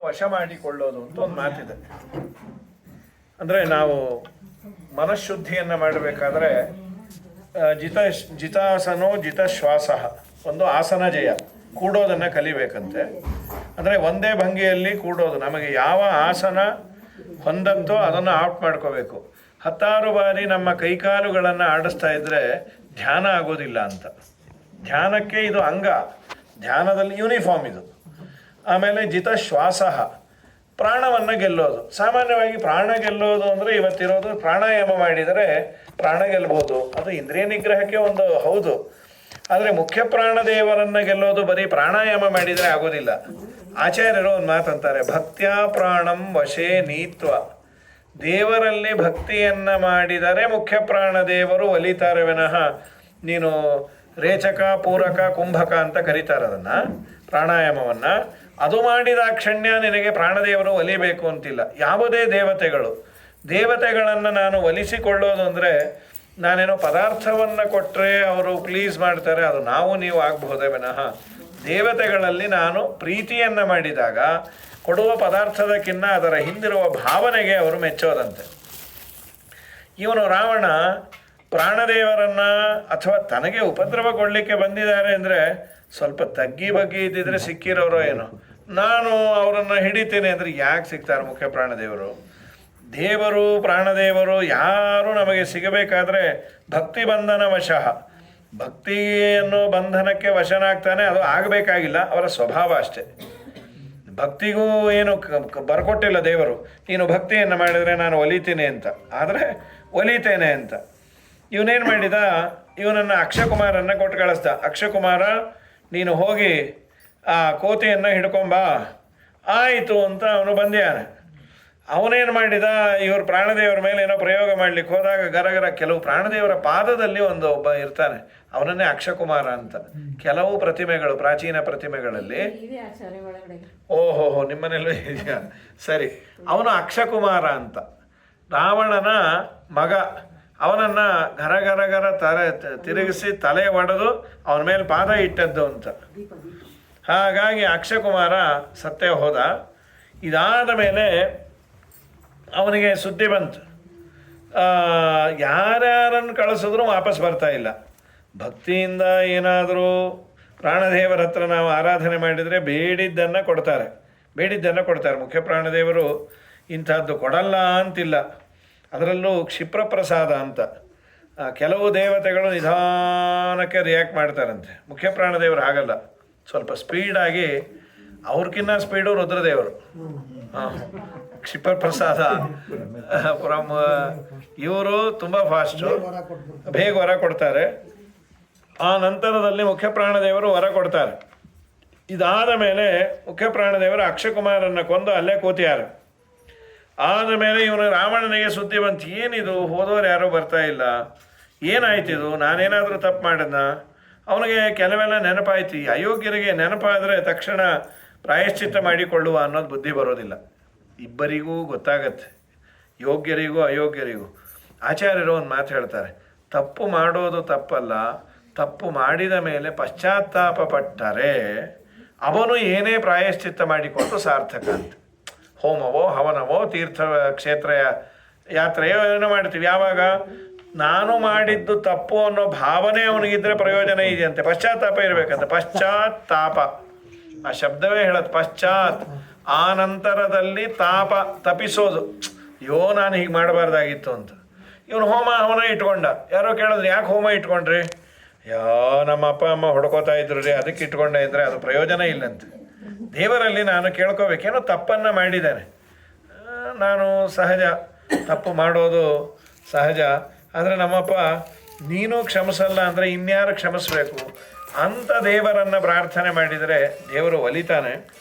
ವಶ ಮಾಡಿಕೊಳ್ಳೋದು ಅಂತ ಒಂದು ಮಾತಿದೆ. ಅಂದರೆ ನಾವು ಮನಃಶುದ್ಧಿಯನ್ನು ಮಾಡಬೇಕಾದ್ರೆ ಜಿತಾಸನೋ ಜಿತಶ್ವಾಸ, ಒಂದು ಆಸನ ಜಯ, ಕೂಡೋದನ್ನು ಕಲಿಬೇಕಂತೆ. ಅಂದರೆ ಒಂದೇ ಭಂಗಿಯಲ್ಲಿ ಕೂಡೋದು, ನಮಗೆ ಯಾವ ಆಸನ ಹೊಂದತ್ತೋ ಅದನ್ನು ಆಫ್ ಮಾಡ್ಕೋಬೇಕು. 10 ಬಾರಿ ನಮ್ಮ ಕೈಕಾಲುಗಳನ್ನು ಆಡಿಸ್ತಾ ಇದ್ದರೆ ಧ್ಯಾನ ಆಗೋದಿಲ್ಲ ಅಂತ. ಧ್ಯಾನಕ್ಕೆ ಇದು ಅಂಗ, ಧ್ಯಾನದಲ್ಲಿ ಯೂನಿಫಾರ್ಮ್ ಇದು. ಆಮೇಲೆ ಜಿತಶ್ವಾಸ, ಪ್ರಾಣವನ್ನು ಗೆಲ್ಲೋದು. ಸಾಮಾನ್ಯವಾಗಿ ಪ್ರಾಣ ಗೆಲ್ಲೋದು ಅಂದರೆ ಇವತ್ತಿರೋದು ಪ್ರಾಣಾಯಾಮ ಮಾಡಿದರೆ ಪ್ರಾಣ ಗೆಲ್ಬೋದು, ಅದು ಇಂದ್ರಿಯ ನಿಗ್ರಹಕ್ಕೆ ಒಂದು ಹೌದು. ಆದರೆ ಮುಖ್ಯ ಪ್ರಾಣದೇವರನ್ನು ಗೆಲ್ಲೋದು ಬರೀ ಪ್ರಾಣಾಯಾಮ ಮಾಡಿದರೆ ಆಗೋದಿಲ್ಲ. ಆಚಾರ್ಯರು ಒಂದು ಮಾತಂತಾರೆ, ಭಕ್ತ್ಯಾ ಪ್ರಾಣಂ ವಶೇ ನೀತ್ವ. ದೇವರಲ್ಲಿ ಭಕ್ತಿಯನ್ನು ಮಾಡಿದರೆ ಮುಖ್ಯ ಪ್ರಾಣದೇವರು ಒಲಿತಾರೆ ವಿನಃ, ನೀನು ರೇಚಕ, ಪೂರಕ, ಕುಂಭಕ ಅಂತ ಕರೀತಾರೆ ಅದನ್ನು, ಪ್ರಾಣಾಯಾಮವನ್ನು. ಅದು ಮಾಡಿದ ಕ್ಷಣ್ಯ ನಿನಗೆ ಪ್ರಾಣದೇವರು ಒಲಿಬೇಕು ಅಂತಿಲ್ಲ. ಯಾವುದೇ ದೇವತೆಗಳನ್ನು ನಾನು ಒಲಿಸಿಕೊಳ್ಳೋದು ಅಂದರೆ, ನಾನೇನೋ ಪದಾರ್ಥವನ್ನು ಕೊಟ್ಟರೆ ಅವರು ಪ್ಲೀಸ್ ಮಾಡ್ತಾರೆ, ಅದು ನಾವು ನೀವು ಆಗಬಹುದೇ ವಿನಃ, ದೇವತೆಗಳಲ್ಲಿ ನಾನು ಪ್ರೀತಿಯನ್ನು ಮಾಡಿದಾಗ ಕೊಡುವ ಪದಾರ್ಥದಕ್ಕಿಂತ ಅದರ ಹಿಂದಿರುವ ಭಾವನೆಗೆ ಅವರು ಮೆಚ್ಚೋದಂತೆ. ಇವನು ರಾವಣ ಪ್ರಾಣದೇವರನ್ನು ಅಥವಾ ತನಗೆ ಉಪದ್ರವ ಕೊಡಲಿಕ್ಕೆ ಬಂದಿದ್ದಾರೆ ಅಂದರೆ ಸ್ವಲ್ಪ ತಗ್ಗಿ ಬಗ್ಗಿ ಇದ್ದಿದ್ರೆ ಸಿಕ್ಕಿರೋರೋ ಏನೋ. ನಾನು ಅವರನ್ನು ಹಿಡಿತೇನೆ ಅಂದರೆ ಯಾಕೆ ಸಿಗ್ತಾರೆ ಮುಖ್ಯ ಪ್ರಾಣದೇವರು? ದೇವರು ಪ್ರಾಣದೇವರು ಯಾರು ನಮಗೆ ಸಿಗಬೇಕಾದ್ರೆ ಭಕ್ತಿ ಬಂಧನ ವಶಃ, ಭಕ್ತಿಯನ್ನು ಬಂಧನಕ್ಕೆ ವಶನಾಗ್ತಾನೆ. ಅದು ಆಗಬೇಕಾಗಿಲ್ಲ, ಅವರ ಸ್ವಭಾವ ಅಷ್ಟೆ. ಭಕ್ತಿಗೂ ಏನು ಬರ್ಕೊಟ್ಟಿಲ್ಲ ದೇವರು, ನೀನು ಭಕ್ತಿಯನ್ನು ಮಾಡಿದರೆ ನಾನು ಒಲಿತೀನಿ ಅಂತ. ಆದರೆ ಒಲಿತೇನೆ ಅಂತ ಇವನೇನು ಮಾಡಿದ, ಇವನನ್ನು ಅಕ್ಷಕುಮಾರನ್ನು ಕೊಟ್ಟು ಕಳಿಸ್ದ. ಅಕ್ಷಕುಮಾರ, ನೀನು ಹೋಗಿ ಆ ಕೋತಿಯನ್ನು ಹಿಡ್ಕೊಂಬಾ. ಆಯಿತು ಅಂತ ಅವನು ಬಂದ್ಯಾನೆ. ಅವನೇನು ಮಾಡಿದ, ಇವರು ಪ್ರಾಣದೇವರ ಮೇಲೆ ಏನೋ ಪ್ರಯೋಗ ಮಾಡಲಿಕ್ಕೆ ಹೋದಾಗ ಗರಗರ ಕೆಲವು ಪ್ರಾಣದೇವರ ಪಾದದಲ್ಲಿ ಒಬ್ಬ ಇರ್ತಾನೆ, ಅವನನ್ನೇ ಅಕ್ಷಕುಮಾರ ಅಂತ. ಕೆಲವು ಪ್ರತಿಮೆಗಳು, ಪ್ರಾಚೀನ ಪ್ರತಿಮೆಗಳಲ್ಲಿ, ಓಹೋ ನಿಮ್ಮನೆಲ್ಲೂ ಇದೆಯಾ? ಸರಿ, ಅವನು ಅಕ್ಷಕುಮಾರ ಅಂತ, ರಾವಣನ ಮಗ. ಅವನನ್ನು ಗರ ತಿರುಗಿಸಿ ತಲೆ ಒಡೆದು ಅವನ ಮೇಲೆ ಪಾದ ಇಟ್ಟದ್ದು ಅಂತ. ಹಾಗಾಗಿ ಅಕ್ಷಕುಮಾರ ಸತ್ತೇ ಹೋದ. ಇದಾದ ಮೇಲೆ ಅವನಿಗೆ ಸುದ್ದಿ ಬಂತು, ಯಾರ್ಯಾರನ್ನು ಕಳಿಸಿದ್ರೂ ವಾಪಸ್ ಬರ್ತಾ ಇಲ್ಲ. ಭಕ್ತಿಯಿಂದ ಏನಾದರೂ ಪ್ರಾಣದೇವರ ಹತ್ರ ನಾವು ಆರಾಧನೆ ಮಾಡಿದರೆ ಬೇಡಿದ್ದನ್ನು ಕೊಡ್ತಾರೆ. ಮುಖ್ಯ ಪ್ರಾಣದೇವರು ಇಂಥದ್ದು ಕೊಡಲ್ಲ ಅಂತಿಲ್ಲ. ಅದರಲ್ಲೂ ಕ್ಷಿಪ್ರಪ್ರಸಾದ ಅಂತ ಕೆಲವು ದೇವತೆಗಳು ನಿಧಾನಕ್ಕೆ ರಿಯಾಕ್ಟ್ ಮಾಡ್ತಾರಂತೆ. ಮುಖ್ಯ ಪ್ರಾಣದೇವರು ಹಾಗಲ್ಲ, ಸ್ವಲ್ಪ ಸ್ಪೀಡಾಗಿ, ಅವ್ರಕ್ಕಿನ್ನ ಸ್ಪೀಡು ರುದ್ರದೇವರು. ಕ್ಷಿಪ್ರಪ್ರಸಾದ ಇವರು ತುಂಬ ಫಾಸ್ಟು, ಬೇಗ ವರ ಕೊಡ್ತಾರೆ. ಆ ನಂತರದಲ್ಲಿ ಮುಖ್ಯ ಪ್ರಾಣದೇವರು ವರ ಕೊಡ್ತಾರೆ. ಇದಾದ ಮೇಲೆ ಮುಖ್ಯ ಪ್ರಾಣದೇವರು ಅಕ್ಷಕುಮಾರನ್ನು ಕೊಂದು ಅಲ್ಲೇ ಕೂತಿಯಾರು. ಆದ ಮೇಲೆ ಇವನು ರಾವಣನಿಗೆ ಸುದ್ದಿ ಬಂತು, ಏನಿದು ಹೋದವರು ಯಾರೂ ಬರ್ತಾ ಇಲ್ಲ, ಏನಾಯ್ತಿದು, ನಾನೇನಾದರೂ ತಪ್ಪು ಮಾಡಿದ್ನ? ಅವನಿಗೆ ಕೆಲವೆಲ್ಲ ನೆನಪಾಯ್ತು. ಅಯೋಗ್ಯರಿಗೆ ನೆನಪಾದರೆ ತಕ್ಷಣ ಪ್ರಾಯಶ್ಚಿತ್ತ ಮಾಡಿಕೊಳ್ಳುವ ಅನ್ನೋದು ಬುದ್ಧಿ ಬರೋದಿಲ್ಲ. ಇಬ್ಬರಿಗೂ ಗೊತ್ತಾಗತ್ತೆ, ಯೋಗ್ಯರಿಗೂ ಅಯೋಗ್ಯರಿಗೂ. ಆಚಾರ್ಯರು ಒಂದು ಮಾತು ಹೇಳ್ತಾರೆ, ತಪ್ಪು ಮಾಡೋದು ತಪ್ಪಲ್ಲ, ತಪ್ಪು ಮಾಡಿದ ಮೇಲೆ ಪಶ್ಚಾತ್ತಾಪ ಪಟ್ಟರೆ ಅವನು ಏನೇ ಪ್ರಾಯಶ್ಚಿತ್ತ ಮಾಡಿಕೊಂಡು ಸಾರ್ಥಕ ಅಂತ. ಹೋಮವೋ ಹವನವೋ ತೀರ್ಥ ಕ್ಷೇತ್ರ ಯಾತ್ರೆಯೋ ಏನೋ ಮಾಡ್ತೀವಿ. ಯಾವಾಗ ನಾನು ಮಾಡಿದ್ದು ತಪ್ಪು ಅನ್ನೋ ಭಾವನೆ ಅವನಿಗಿದ್ರೆ ಪ್ರಯೋಜನ ಇದೆಯಂತೆ. ಪಶ್ಚಾತ್ತಾಪ ಇರಬೇಕಂತೆ. ಪಶ್ಚಾತ್ತಾಪ ಆ ಶಬ್ದವೇ ಹೇಳತ್ತೆ, ಪಶ್ಚಾತ್, ಆ ನಂತರದಲ್ಲಿ ತಾಪ, ತಪಿಸೋದು. ಅಯ್ಯೋ ನಾನು ಹೀಗೆ ಮಾಡಬಾರ್ದಾಗಿತ್ತು ಅಂತ. ಇವನು ಹವನ ಇಟ್ಕೊಂಡ. ಯಾರೋ ಕೇಳಿದ್ರು, ಯಾಕೆ ಹೋಮ ಇಟ್ಕೊಂಡ್ರಿ? ನಮ್ಮ ಅಪ್ಪ ಅಮ್ಮ ಹೊಡ್ಕೋತಾ ಇದ್ರು ರೀ, ಅದಕ್ಕೆ ಇಟ್ಕೊಂಡ ಇದ್ದರೆ ಅದು ಪ್ರಯೋಜನ ಇಲ್ಲಂತೆ. ದೇವರಲ್ಲಿ ನಾನು ಕೇಳ್ಕೋಬೇಕೇನೋ ತಪ್ಪನ್ನು ಮಾಡಿದ್ದೇನೆ, ನಾನು ಸಹಜ, ತಪ್ಪು ಮಾಡೋದು ಸಹಜ. ಆದರೆ ನಮ್ಮಪ್ಪ ನೀನು ಕ್ಷಮಿಸಲ್ಲ ಅಂದರೆ ಇನ್ಯಾರು ಕ್ಷಮಿಸಬೇಕು ಅಂತ ದೇವರನ್ನು ಪ್ರಾರ್ಥನೆ ಮಾಡಿದರೆ ದೇವರು ಒಲಿತಾನೆ.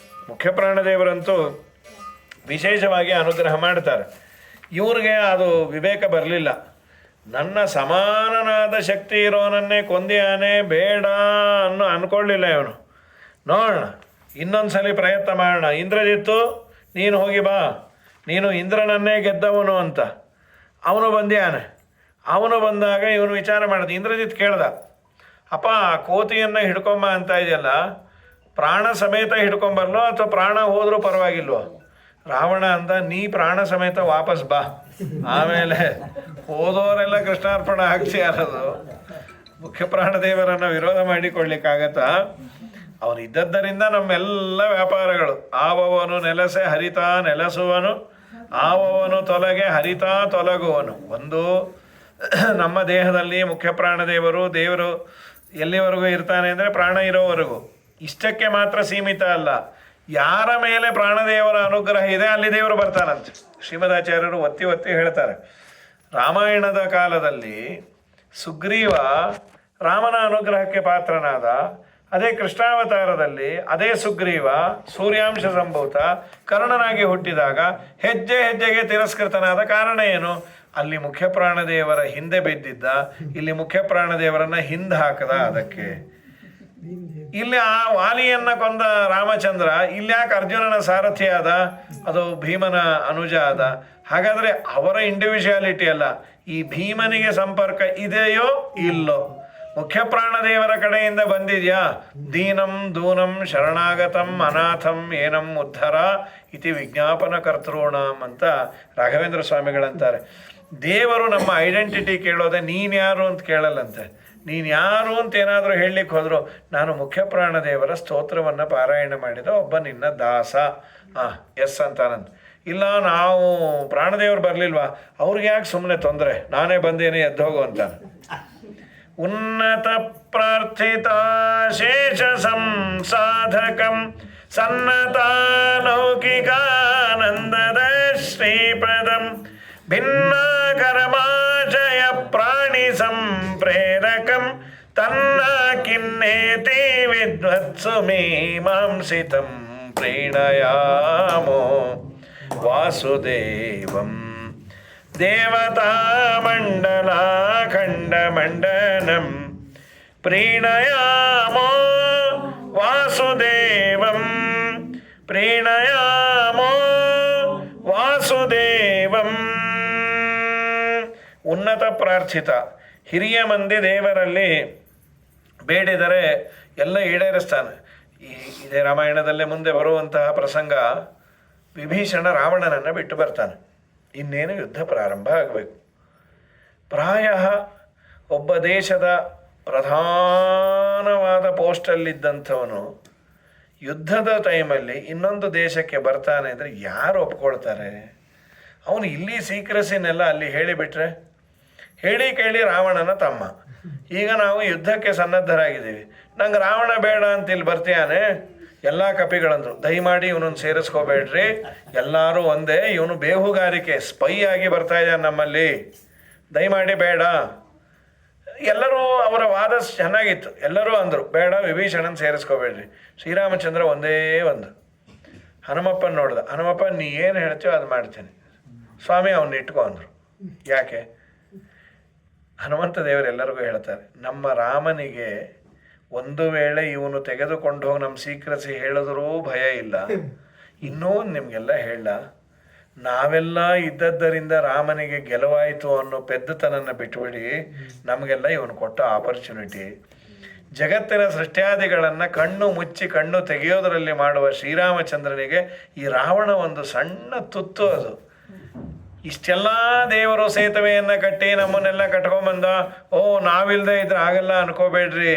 ಮುಖ್ಯ ಪ್ರಾಣದೇವರಂತೂ ವಿಶೇಷವಾಗಿ ಅನುಗ್ರಹ ಮಾಡ್ತಾರೆ. ಇವ್ರಿಗೆ ಅದು ವಿವೇಕ ಬರಲಿಲ್ಲ. ನನ್ನ ಸಮಾನನಾದ ಶಕ್ತಿ ಇರೋನನ್ನೇ ಕೊಂದಿಯಾನೆ, ಬೇಡ ಅಂದ್ಕೊಳ್ಳಿಲ್ಲ ಇವನು. ನೋಡೋಣ, ಇನ್ನೊಂದು ಸಲ ಪ್ರಯತ್ನ ಮಾಡೋಣ. ಇಂದ್ರಜಿತ್ತು, ನೀನು ಹೋಗಿ ಬಾ, ನೀನು ಇಂದ್ರನನ್ನೇ ಗೆದ್ದವನು ಅಂತ. ಅವನು ಬಂದ್ಯಾನೆ. ಅವನು ಬಂದಾಗ ಇವನು ವಿಚಾರ ಮಾಡಿದ. ಇಂದ್ರಜಿತ್ ಕೇಳ್ದ, ಅಪ್ಪ ಕೋತಿಯನ್ನು ಹಿಡ್ಕೊಂಬ ಅಂತ ಇದೆಯಲ್ಲ, ಪ್ರಾಣ ಸಮೇತ ಹಿಡ್ಕೊಂಬರ್ಲೋ ಅಥವಾ ಪ್ರಾಣ ಹೋದ್ರೂ ಪರವಾಗಿಲ್ವೋ? ರಾವಣ ಅಂದ, ನೀ ಪ್ರಾಣ ಸಮೇತ ವಾಪಸ್ ಬಾ, ಆಮೇಲೆ ಹೋದವರೆಲ್ಲ ಕೃಷ್ಣಾರ್ಪಣ ಹಾಕ್ಸಿ ಯಾರದು ಮುಖ್ಯ ಪ್ರಾಣದೇವರನ್ನು ವಿರೋಧ ಮಾಡಿಕೊಳ್ಳಿಕ್ಕಾಗತ್ತಾ? ಅವನು ಇದ್ದದ್ದರಿಂದ ನಮ್ಮೆಲ್ಲ ವ್ಯಾಪಾರಗಳು, ಆವವನು ನೆಲೆಸೆ ಹರಿತಾ ನೆಲೆಸುವನು, ಆವವನು ತೊಲಗೆ ಹರಿತಾ ತೊಲಗುವನು. ಒಂದು ನಮ್ಮ ದೇಹದಲ್ಲಿ ಮುಖ್ಯ ಪ್ರಾಣದೇವರು, ದೇವರು ಎಲ್ಲಿವರೆಗೂ ಇರ್ತಾನೆ ಅಂದರೆ ಪ್ರಾಣ ಇರೋವರೆಗೂ. ಇಷ್ಟಕ್ಕೆ ಮಾತ್ರ ಸೀಮಿತ ಅಲ್ಲ, ಯಾರ ಮೇಲೆ ಪ್ರಾಣದೇವರ ಅನುಗ್ರಹ ಇದೆ ಅಲ್ಲಿ ದೇವರು ಬರ್ತಾನಂತೆ. ಶ್ರೀಮದಾಚಾರ್ಯರು ಒತ್ತಿ ಒತ್ತಿ ಹೇಳ್ತಾರೆ. ರಾಮಾಯಣದ ಕಾಲದಲ್ಲಿ ಸುಗ್ರೀವ ರಾಮನ ಅನುಗ್ರಹಕ್ಕೆ ಪಾತ್ರನಾದ, ಅದೇ ಕೃಷ್ಣಾವತಾರದಲ್ಲಿ ಅದೇ ಸುಗ್ರೀವ ಸೂರ್ಯಾಂಶ ಸಂಭೂತ ಕರ್ಣನಾಗಿ ಹುಟ್ಟಿದಾಗ ಹೆಜ್ಜೆ ಹೆಜ್ಜೆಗೆ ತಿರಸ್ಕೃತನಾದ ಕಾರಣ ಏನು? ಅಲ್ಲಿ ಮುಖ್ಯ ಪ್ರಾಣದೇವರ ಹಿಂದೆ ಬಿದ್ದಿದ್ದ, ಇಲ್ಲಿ ಮುಖ್ಯ ಪ್ರಾಣದೇವರನ್ನ ಹಿಂದೆ ಹಾಕದ. ಅದಕ್ಕೆ ಇಲ್ಲಿ ಆ ವಾಲಿಯನ್ನ ಕೊಂದ ರಾಮಚಂದ್ರ ಇಲ್ಯಾಕೆ ಅರ್ಜುನನ ಸಾರಥಿ ಆದ? ಅದು ಭೀಮನ ಅನುಜ ಆದ. ಹಾಗಾದ್ರೆ ಅವರ ಇಂಡಿವಿಜುವಾಲಿಟಿ ಅಲ್ಲ, ಈ ಭೀಮನಿಗೆ ಸಂಪರ್ಕ ಇದೆಯೋ ಇಲ್ಲೋ? ಮುಖ್ಯ ಪ್ರಾಣದೇವರ ಕಡೆಯಿಂದ ಬಂದಿದ್ಯಾ? ದೀನಂ ದೂನಂ ಶರಣಾಗತಂ ಅನಾಥಂ ಏನಂ ಉದ್ಧರ ಇತಿ ವಿಜ್ಞಾಪನ ಕರ್ತೃಣಾಂ ಅಂತ ರಾಘವೇಂದ್ರ ಸ್ವಾಮಿಗಳಂತಾರೆ. ದೇವರು ನಮ್ಮ ಐಡೆಂಟಿಟಿ ಕೇಳೋದೆ ನೀನ್ಯಾರು ಅಂತ ಕೇಳಲ್ಲಂತೆ. ನೀನು ಯಾರು ಅಂತ ಏನಾದರೂ ಹೇಳಲಿಕ್ಕೆ ಹೋದ್ರು, ನಾನು ಮುಖ್ಯ ಪ್ರಾಣದೇವರ ಸ್ತೋತ್ರವನ್ನು ಪಾರಾಯಣ ಮಾಡಿದ ಒಬ್ಬ ನಿನ್ನ ದಾಸ, ಎಸ್ ಅಂತಾನಂತ. ಇಲ್ಲ ನಾವು ಪ್ರಾಣದೇವರು ಬರಲಿಲ್ವಾ, ಅವ್ರಿಗೆ ಯಾಕೆ ಸುಮ್ಮನೆ ತೊಂದರೆ, ನಾನೇ ಬಂದೇನೆ ಎದ್ದೋಗು ಅಂತಾನೆ. ಉನ್ನತ ಪ್ರಾರ್ಥಿತ ಶೇಷ ಸಂಸಾಧಕಂ ಸನ್ನತಾಲೌಕಿಕಾನಂದದ ಶ್ರೀಪದಂ ಭಿನ್ನಾಕರಮಾಶಯ ಪ್ರಾಣಿ ಸಂಪ್ರೇರಕಂ ತನ್ನ ಕಿನ್ನೇತಿ ವಿದ್ವತ್ಸು ಮೀಮಾಂಸಿತಂ ಪ್ರೀಣಯಾಮೋ ವಾಸುದೇವಂ ದೇವತಾಮಂಡಲಾಖಂಡಮಂಡನಂ ಪ್ರೀಣಯಾಮೋ ವಾಸುದೇವಂ ಪ್ರೀಣಯಾಮೋ ವಾಸುದೇವಂ. ಉನ್ನತ ಪ್ರಾರ್ಥಿತ, ಹಿರಿಯ ಮಂದಿ ದೇವರಲ್ಲಿ ಬೇಡಿದರೆ ಎಲ್ಲ ಈಡೇರಿಸ್ತಾನೆ. ಇದೇ ರಾಮಾಯಣದಲ್ಲೇ ಮುಂದೆ ಬರುವಂತಹ ಪ್ರಸಂಗ, ವಿಭೀಷಣ ರಾವಣನನ್ನು ಬಿಟ್ಟು ಬರ್ತಾನೆ. ಇನ್ನೇನು ಯುದ್ಧ ಪ್ರಾರಂಭ ಆಗಬೇಕು. ಪ್ರಾಯ ಒಬ್ಬ ದೇಶದ ಪ್ರಧಾನವಾದ ಪೋಸ್ಟಲ್ಲಿದ್ದಂಥವನು ಯುದ್ಧದ ಟೈಮಲ್ಲಿ ಇನ್ನೊಂದು ದೇಶಕ್ಕೆ ಬರ್ತಾನೆ ಅಂದರೆ ಯಾರು ಒಪ್ಕೊಳ್ತಾರೆ? ಅವನು ಇಲ್ಲಿ ಸೀಕ್ರೆಸಿನೆಲ್ಲ ಅಲ್ಲಿ ಹೇಳಿಬಿಟ್ರೆ, ಹೇಳಿ ಕೇಳಿ ರಾವಣನ ತಮ್ಮ. ಈಗ ನಾವು ಯುದ್ಧಕ್ಕೆ ಸನ್ನದ್ಧರಾಗಿದ್ದೀವಿ, ನಂಗೆ ರಾವಣ ಬೇಡ ಅಂತ ಇಲ್ಲಿ ಬರ್ತೀಯಾನೆ. ಎಲ್ಲ ಕಪಿಗಳಂದ್ರು, ದಯಮಾಡಿ ಇವನನ್ನು ಸೇರಿಸ್ಕೋಬೇಡ್ರಿ, ಎಲ್ಲರೂ ಒಂದೇ, ಇವನು ಬೇಹುಗಾರಿಕೆ ಸ್ಪೈ ಆಗಿ ಬರ್ತಾ ಇದ್ದಾನೆ ನಮ್ಮಲ್ಲಿ, ದಯಮಾಡಿ ಬೇಡ. ಎಲ್ಲರೂ ಅವರ ವಾದ ಚೆನ್ನಾಗಿತ್ತು, ಎಲ್ಲರೂ ಅಂದರು ಬೇಡ, ವಿಭೀಷಣನ್ ಸೇರಿಸ್ಕೋಬೇಡ್ರಿ. ಶ್ರೀರಾಮಚಂದ್ರ ಒಂದೇ ಒಂದು ಹನುಮಪ್ಪನ ನೋಡ್ದ. ಹನುಮಪ್ಪ ನೀ ಏನು ಹೇಳ್ತೀವೋ ಅದು ಮಾಡ್ತೇನೆ, ಸ್ವಾಮಿ ಅವನ್ನ ಇಟ್ಕೊ ಅಂದರು. ಯಾಕೆ? ಹನುಮಂತ ದೇವರು ಎಲ್ಲರಿಗೂ ಹೇಳ್ತಾರೆ, ನಮ್ಮ ರಾಮನಿಗೆ ಒಂದು ವೇಳೆ ಇವನು ತೆಗೆದುಕೊಂಡು ಹೋಗಿ ನಮ್ಮ ಸೀಕ್ರೆಸಿ ಹೇಳಿದ್ರೂ ಭಯ ಇಲ್ಲ. ಇನ್ನೂ ನಿಮಗೆಲ್ಲ ಹೇಳ, ನಾವೆಲ್ಲ ಇದ್ದದ್ದರಿಂದ ರಾಮನಿಗೆ ಗೆಲುವಾಯಿತು ಅನ್ನೋ ಪೆದ್ದತನನ್ನು ಬಿಟ್ಟುಬಿಡಿ, ನಮಗೆಲ್ಲ ಇವನು ಕೊಟ್ಟ ಆಪರ್ಚುನಿಟಿ. ಜಗತ್ತಿನ ಸೃಷ್ಟ್ಯಾದಿಗಳನ್ನು ಕಣ್ಣು ಮುಚ್ಚಿ ಕಣ್ಣು ತೆಗೆಯೋದರಲ್ಲಿ ಮಾಡುವ ಶ್ರೀರಾಮಚಂದ್ರನಿಗೆ ಈ ರಾವಣ ಒಂದು ಸಣ್ಣ ತುತ್ತು. ಅದು ಇಷ್ಟೆಲ್ಲ ದೇವರು ಸೇತುವೆಯನ್ನು ಕಟ್ಟಿ ನಮ್ಮನ್ನೆಲ್ಲ ಕಟ್ಕೊಂಬಂದ. ಓ ನಾವಿಲ್ಲದೆ ಇದ್ರೆ ಆಗಲ್ಲ ಅನ್ಕೋಬೇಡ್ರಿ,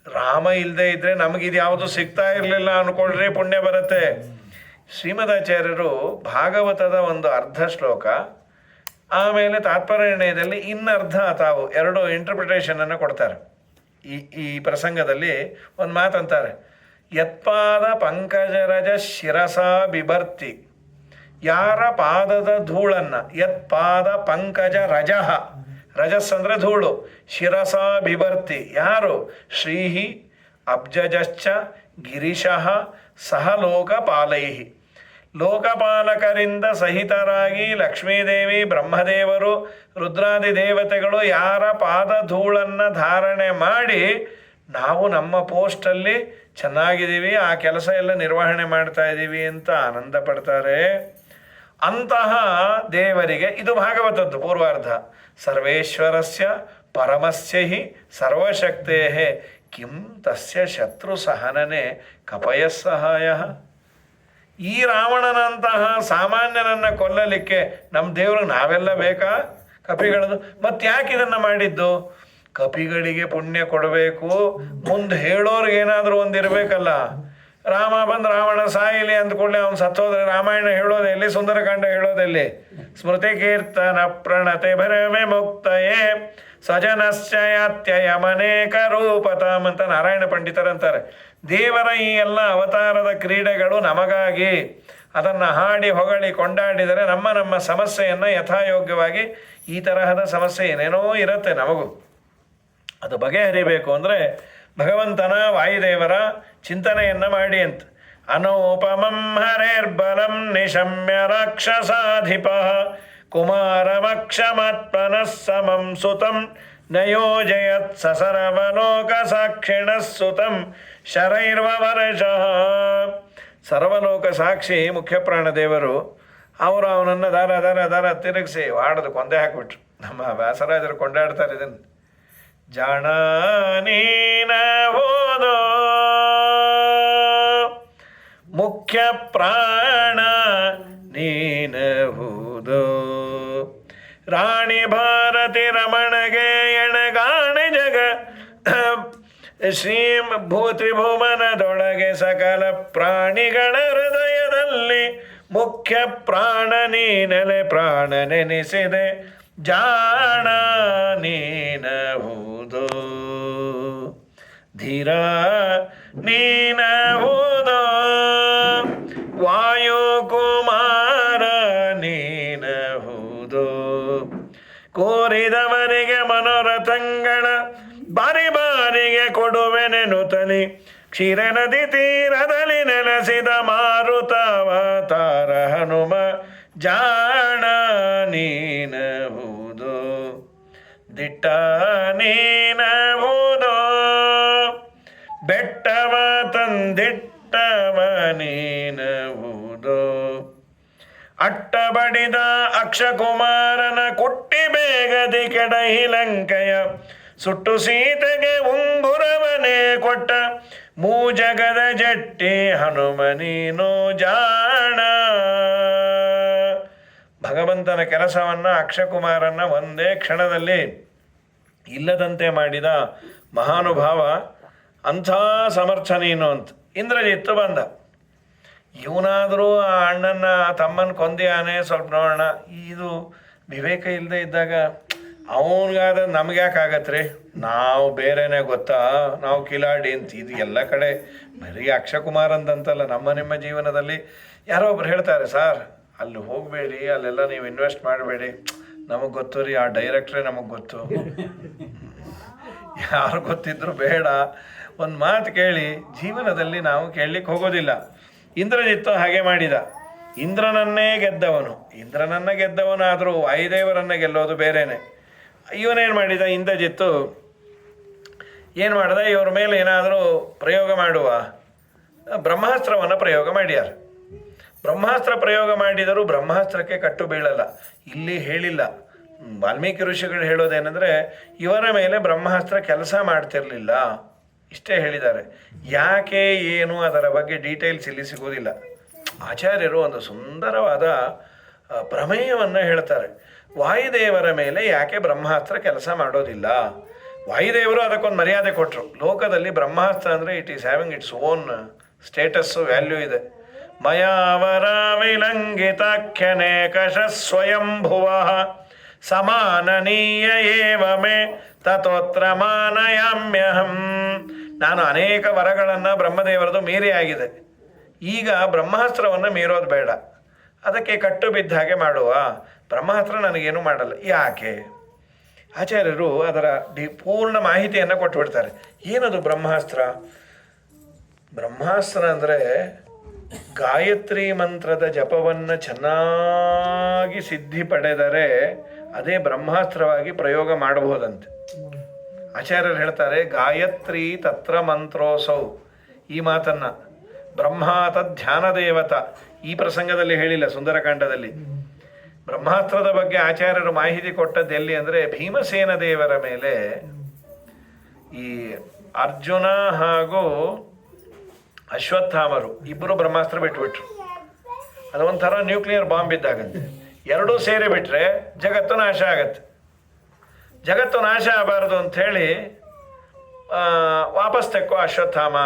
ರಾಮ ಇಲ್ಲದೆ ಇದ್ರೆ ನಮಗಿದು ಯಾವುದು ಸಿಗ್ತಾ ಇರಲಿಲ್ಲ ಅನ್ಕೊಳ್ರಿ, ಪುಣ್ಯ ಬರುತ್ತೆ. ಶ್ರೀಮದಾಚಾರ್ಯರು ಭಾಗವತದ ಒಂದು ಅರ್ಧ ಶ್ಲೋಕ, ಆಮೇಲೆ ತಾತ್ಪರ್ಯದಲ್ಲಿ ಇನ್ನರ್ಧ ತಾವು ಎರಡು ಇಂಟರ್ಪ್ರಿಟೇಷನನ್ನು ಕೊಡ್ತಾರೆ. ಈ ಪ್ರಸಂಗದಲ್ಲಿ ಒಂದು ಮಾತಂತಾರೆ, ಯತ್ಪಾದ ಪಂಕಜರಜ ಶಿರಸ ಬಿಭರ್ತಿ, ಯಾರ ಪಾದದ ಧೂಳನ್ನು, ಯತ್ಪಾದ ಪಂಕಜ ರಜಃ, ರಜಸ್ ಅಂದರೆ ಧೂಳು, ಶಿರಸ ಬಿಭರ್ತಿ ಯಾರು? ಶ್ರೀಹಿ ಅಬ್ಜಶ್ಚ ಗಿರಿಶಃ ಸಹ ಲೋಕಪಾಲೈಹಿ, ಲೋಕಪಾಲಕರಿಂದ ಸಹಿತರಾಗಿ ಲಕ್ಷ್ಮೀದೇವಿ ಬ್ರಹ್ಮದೇವರು ರುದ್ರಾದಿ ದೇವತೆಗಳು ಯಾರ ಪಾದ ಧೂಳನ್ನು ಧಾರಣೆ ಮಾಡಿ ನಾವು ನಮ್ಮ ಪೋಸ್ಟಲ್ಲಿ ಚೆನ್ನಾಗಿದ್ದೀವಿ, ಆ ಕೆಲಸ ಎಲ್ಲ ನಿರ್ವಹಣೆ ಮಾಡ್ತಾ ಇದ್ದೀವಿ ಅಂತ ಆನಂದ ಪಡ್ತಾರೆ. ಅಂತಹ ದೇವರಿಗೆ ಇದು ಭಾಗವತದ್ದು ಪೂರ್ವಾರ್ಧ. ಸರ್ವೇಶ್ವರಸ್ಯ ಪರಮಸ್ಯ ಹಿ ಸರ್ವಶಕ್ತೇ ಕಿಂ ತಸ್ಯ ಶತ್ರು ಸಹನನೆ ಕಪಯಸ್ಸಹಾಯ. ಈ ರಾವಣನಂತಹ ಸಾಮಾನ್ಯನನ್ನು ಕೊಲ್ಲಲಿಕ್ಕೆ ನಮ್ಮ ದೇವರು ನಾವೆಲ್ಲ ಬೇಕಾ ಕಪಿಗಳದು? ಮತ್ತೆ ಯಾಕೆ ಇದನ್ನು ಮಾಡಿದ್ದು? ಕಪಿಗಳಿಗೆ ಪುಣ್ಯ ಕೊಡಬೇಕು, ಮುಂದೆ ಹೇಳೋರ್ಗೆ ಏನಾದರೂ ಒಂದು ಇರಬೇಕಲ್ಲ. ರಾಮ ಬಂದು ರಾವಣ ಸಾಯಿಲಿ ಅಂದ್ಕೊಳ್ಳಿ, ಅವನು ಸತ್ತೋದ್ರೆ ರಾಮಾಯಣ ಹೇಳೋದೆಲ್ಲಿ, ಸುಂದರಕಾಂಡ ಹೇಳೋದೆಲ್ಲಿ? ಸ್ಮೃತಿ ಕೀರ್ತನ ಪ್ರಣತೆ ಭರಮೆ ಮುಕ್ತಯೇ ಸ್ವಜನಶ್ಚಯಾತ್ಯಯಮನೇಕ ರೂಪತಾಮ್ ಅಂತ ನಾರಾಯಣ ಪಂಡಿತರಂತಾರೆ. ದೇವರ ಈ ಎಲ್ಲ ಅವತಾರದ ಕ್ರೀಡೆಗಳು ನಮಗಾಗಿ. ಅದನ್ನು ಹಾಡಿ ಹೊಗಳಿ ಕೊಂಡಾಡಿದರೆ ನಮ್ಮ ಸಮಸ್ಯೆಯನ್ನು ಯಥಾಯೋಗ್ಯವಾಗಿ, ಈ ತರಹದ ಸಮಸ್ಯೆ ಏನೇನೋ ಇರುತ್ತೆ ನಮಗೂ, ಅದು ಬಗೆಹರಿಬೇಕು ಅಂದರೆ ಭಗವಂತನ ವಾಯುದೇವರ ಚಿಂತನೆಯನ್ನು ಮಾಡಿ ಅಂತ. ಅನೋಪಮಂ ಹರೇರ್ಬಲಂ ನಿಶಮ್ಯ ರಾಕ್ಷಸಾಧಿಪ ಕುಮಾರಮಕ್ಷಮಾತ್ಮನಃ ಸಮಂ ಸುತಂ ನಯೋಜಯತ್ ಸಸರ್ವಲೋಕ ಸಾಕ್ಷಿಣಃ ಸುತಂ ಶರೈರ್ವವರಜಃ. ಸರ್ವಲೋಕ ಸಾಕ್ಷಿ ಮುಖ್ಯಪ್ರಾಣದೇವರು ಅವರು ಅವನನ್ನು ದಾರ ತಿರುಗಿಸಿ ವಾಡದು ಕೊಂದೆ ಹಾಕಿಬಿಟ್ರು. ನಮ್ಮ ವ್ಯಾಸರಾಜರು ಕೊಂಡಾಡ್ತಾರೆ ಇದನ್ನು. ಜಾಣ ನೀನ ಹೋದೋ ಮುಖ್ಯ ಪ್ರಾಣ ನೀನ ಹೋದೋ ರಾಣಿ ಭಾರತಿ ರಮಣಗೆ ಎಣಗಾಣೆ ಜಗ ಶ್ರೀ ತ್ರಿಭುವನದೊಳಗೆ ಸಕಲ ಪ್ರಾಣಿಗಳ ಹೃದಯದಲ್ಲಿ ಮುಖ್ಯ ಪ್ರಾಣ ನೀನಲೆ ಪ್ರಾಣ ನೆನೆಸಿದೆ ಜಾಣ ನೀನಹುದೋ ಧೀರ ನೀನಹುದೋ ವಾಯುಕುಮಾರ ನೀನಹುದೋ ಕೋರಿದವರಿಗೆ ಮನೋರಥಂಗಳ ಬಾರಿ ಬಾರಿಗೆ ಕೊಡುವೆನೆನುತಲಿ ಕ್ಷೀರ ನದಿ ತೀರದಲ್ಲಿ ನೆಲೆಸಿದ ಮಾರುತಾವತಾರ ಹನುಮ ಜಾಣ ನೀನಹುದೋ ದಿಟ್ಟ ನೀನಹುದೋ ಬೆಟ್ಟವ ತಂದಿಟ್ಟವ ನೀನಹುದೋ ಅಟ್ಟ ಬಡಿದ ಅಕ್ಷಕುಮಾರನ ಕುಟ್ಟಿ ಬೇಗದಿ ಕೆಡಹಿ ಲಂಕೆಯ ಸುಟ್ಟು ಸೀತೆಗೆ ಉಂಗುರವನೇ ಕೊಟ್ಟ ಮೂಜಗದ ಜಟ್ಟಿ ಹನುಮ ನೀನು ಜಾಣ. ಭಗವಂತನ ಕೆಲಸವನ್ನು ಅಕ್ಷಕುಮಾರನ ಒಂದೇ ಕ್ಷಣದಲ್ಲಿ ಇಲ್ಲದಂತೆ ಮಾಡಿದ ಮಹಾನುಭಾವ. ಅಂಥ ಸಮರ್ಥ ನೀನು ಅಂತ ಇಂದ್ರಜಿತ್ತು ಬಂದ. ಇವನಾದರೂ ಆ ಅಣ್ಣನ ತಮ್ಮನ ಕೊಂದಿಯಾನೆ, ಸ್ವಲ್ಪ ನೋಡೋಣ. ಇದು ವಿವೇಕ ಇಲ್ಲದೆ ಇದ್ದಾಗ ಅವನಿಗಾದ ನಮ್ಗೆ ಯಾಕೆ ಆಗತ್ತೆ? ನಾವು ಬೇರೆನೇ ಗೊತ್ತಾ, ನಾವು ಕಿಲಾಡಿ ಅಂತ. ಇದು ಎಲ್ಲ ಕಡೆ ಬರೀ ಅಕ್ಷಕುಮಾರ್ ಅಂತಲ್ಲ, ನಿಮ್ಮ ಜೀವನದಲ್ಲಿ ಯಾರೋ ಒಬ್ರು ಹೇಳ್ತಾರೆ, ಸರ್ ಅಲ್ಲಿ ಹೋಗಬೇಡಿ, ಅಲ್ಲೆಲ್ಲ ನೀವು ಇನ್ವೆಸ್ಟ್ ಮಾಡಬೇಡಿ, ನಮಗೆ ಗೊತ್ತು ರೀ, ಆ ಡೈರೆಕ್ಟ್ರೇ ನಮಗೆ ಗೊತ್ತು. ಯಾರು ಗೊತ್ತಿದ್ರು ಬೇಡ, ಒಂದು ಮಾತು ಕೇಳಿ. ಜೀವನದಲ್ಲಿ ನಾವು ಕೇಳಲಿಕ್ಕೆ ಹೋಗೋದಿಲ್ಲ. ಇಂದ್ರಜಿತ್ತು ಹಾಗೆ ಮಾಡಿದ. ಇಂದ್ರನನ್ನೇ ಗೆದ್ದವನಾದರೂ ವಾಯುದೇವರನ್ನು ಗೆಲ್ಲೋದು ಬೇರೆನೆ. ಇವನೇನು ಮಾಡಿದ? ಇಂದ್ರಜಿತ್ತು ಏನು ಮಾಡ್ದ? ಇವ್ರ ಮೇಲೆ ಏನಾದರೂ ಪ್ರಯೋಗ ಮಾಡುವ ಬ್ರಹ್ಮಾಸ್ತ್ರವನ್ನು ಪ್ರಯೋಗ ಮಾಡ್ಯಾರ. ಬ್ರಹ್ಮಾಸ್ತ್ರ ಪ್ರಯೋಗ ಮಾಡಿದರೂ ಬ್ರಹ್ಮಾಸ್ತ್ರಕ್ಕೆ ಕಟ್ಟು ಬೀಳಲ್ಲ. ಇಲ್ಲಿ ಹೇಳಿಲ್ಲ, ವಾಲ್ಮೀಕಿ ಋಷಿಗಳು ಹೇಳೋದೇನೆಂದರೆ ಇವರ ಮೇಲೆ ಬ್ರಹ್ಮಾಸ್ತ್ರ ಕೆಲಸ ಮಾಡ್ತಿರಲಿಲ್ಲ, ಇಷ್ಟೇ ಹೇಳಿದ್ದಾರೆ. ಯಾಕೆ ಏನು ಅದರ ಬಗ್ಗೆ ಡೀಟೇಲ್ಸ್ ಇಲ್ಲಿ ಸಿಗೋದಿಲ್ಲ. ಆಚಾರ್ಯರು ಒಂದು ಸುಂದರವಾದ ಪ್ರಮೇಯವನ್ನು ಹೇಳ್ತಾರೆ. ವಾಯುದೇವರ ಮೇಲೆ ಯಾಕೆ ಬ್ರಹ್ಮಾಸ್ತ್ರ ಕೆಲಸ ಮಾಡೋದಿಲ್ಲ? ವಾಯುದೇವರು ಅದಕ್ಕೊಂದು ಮರ್ಯಾದೆ ಕೊಟ್ಟರು. ಲೋಕದಲ್ಲಿ ಬ್ರಹ್ಮಾಸ್ತ್ರ ಅಂದರೆ it is having its own status, value ಇದೆ. ಮಯಾವರ ವಿಲಂಘಿತಾಖ್ಯನೇ ಕಶ ಸ್ವಯಂಭುವ ಸಮಾನನೀಯ ಏವ ಮೇ ತತೋತ್ರ ಮಾನಯಾಮ್ಯಹಂ. ನಾನು ಅನೇಕ ವರಗಳನ್ನು ಬ್ರಹ್ಮದೇವರದು ಮೀರಿ ಆಗಿದೆ. ಈಗ ಬ್ರಹ್ಮಾಸ್ತ್ರವನ್ನು ಮೀರೋದು ಬೇಡ, ಅದಕ್ಕೆ ಕಟ್ಟು ಬಿದ್ದ ಹಾಗೆ ಮಾಡುವ. ಬ್ರಹ್ಮಾಸ್ತ್ರ ನನಗೇನು ಮಾಡಲ್ಲ. ಯಾಕೆ? ಆಚಾರ್ಯರು ಅದರ ಪೂರ್ಣ ಮಾಹಿತಿಯನ್ನು ಕೊಟ್ಟುಬಿಡ್ತಾರೆ. ಏನದು ಬ್ರಹ್ಮಾಸ್ತ್ರ? ಬ್ರಹ್ಮಾಸ್ತ್ರ ಅಂದರೆ ಗಾಯತ್ರಿ ಮಂತ್ರದ ಜಪವನ್ನು ಚೆನ್ನಾಗಿ ಸಿದ್ಧಿ ಪಡೆದರೆ ಅದೇ ಬ್ರಹ್ಮಾಸ್ತ್ರವಾಗಿ ಪ್ರಯೋಗ ಮಾಡಬಹುದಂತೆ. ಆಚಾರ್ಯರು ಹೇಳ್ತಾರೆ, ಗಾಯತ್ರಿ ತತ್ರ ಮಂತ್ರೋಸೌ. ಈ ಮಾತನ್ನು ಬ್ರಹ್ಮಾತ ಧ್ಯಾನ ದೇವತ ಈ ಪ್ರಸಂಗದಲ್ಲಿ ಹೇಳಿಲ್ಲ, ಸುಂದರಕಾಂಡದಲ್ಲಿ. ಬ್ರಹ್ಮಾಸ್ತ್ರದ ಬಗ್ಗೆ ಆಚಾರ್ಯರು ಮಾಹಿತಿ ಕೊಟ್ಟದ್ದು ಎಲ್ಲಿ ಅಂದರೆ ಭೀಮಸೇನ ದೇವರ ಮೇಲೆ ಈ ಅರ್ಜುನ ಹಾಗೂ ಅಶ್ವತ್ಥಾಮರು ಇಬ್ಬರು ಬ್ರಹ್ಮಾಸ್ತ್ರ ಬಿಟ್ಬಿಟ್ರು. ಅದು ಒಂಥರ ನ್ಯೂಕ್ಲಿಯರ್ ಬಾಂಬ್ ಇದ್ದಾಗಂತೆ. ಎರಡೂ ಸೇರಿ ಬಿಟ್ರೆ ಜಗತ್ತು ನಾಶ ಆಗತ್ತೆ. ಜಗತ್ತು ನಾಶ ಆಗಬಾರದು ಅಂಥೇಳಿ ವಾಪಸ್ ತೆಕ್ಕೋ ಅಶ್ವತ್ಥಾಮ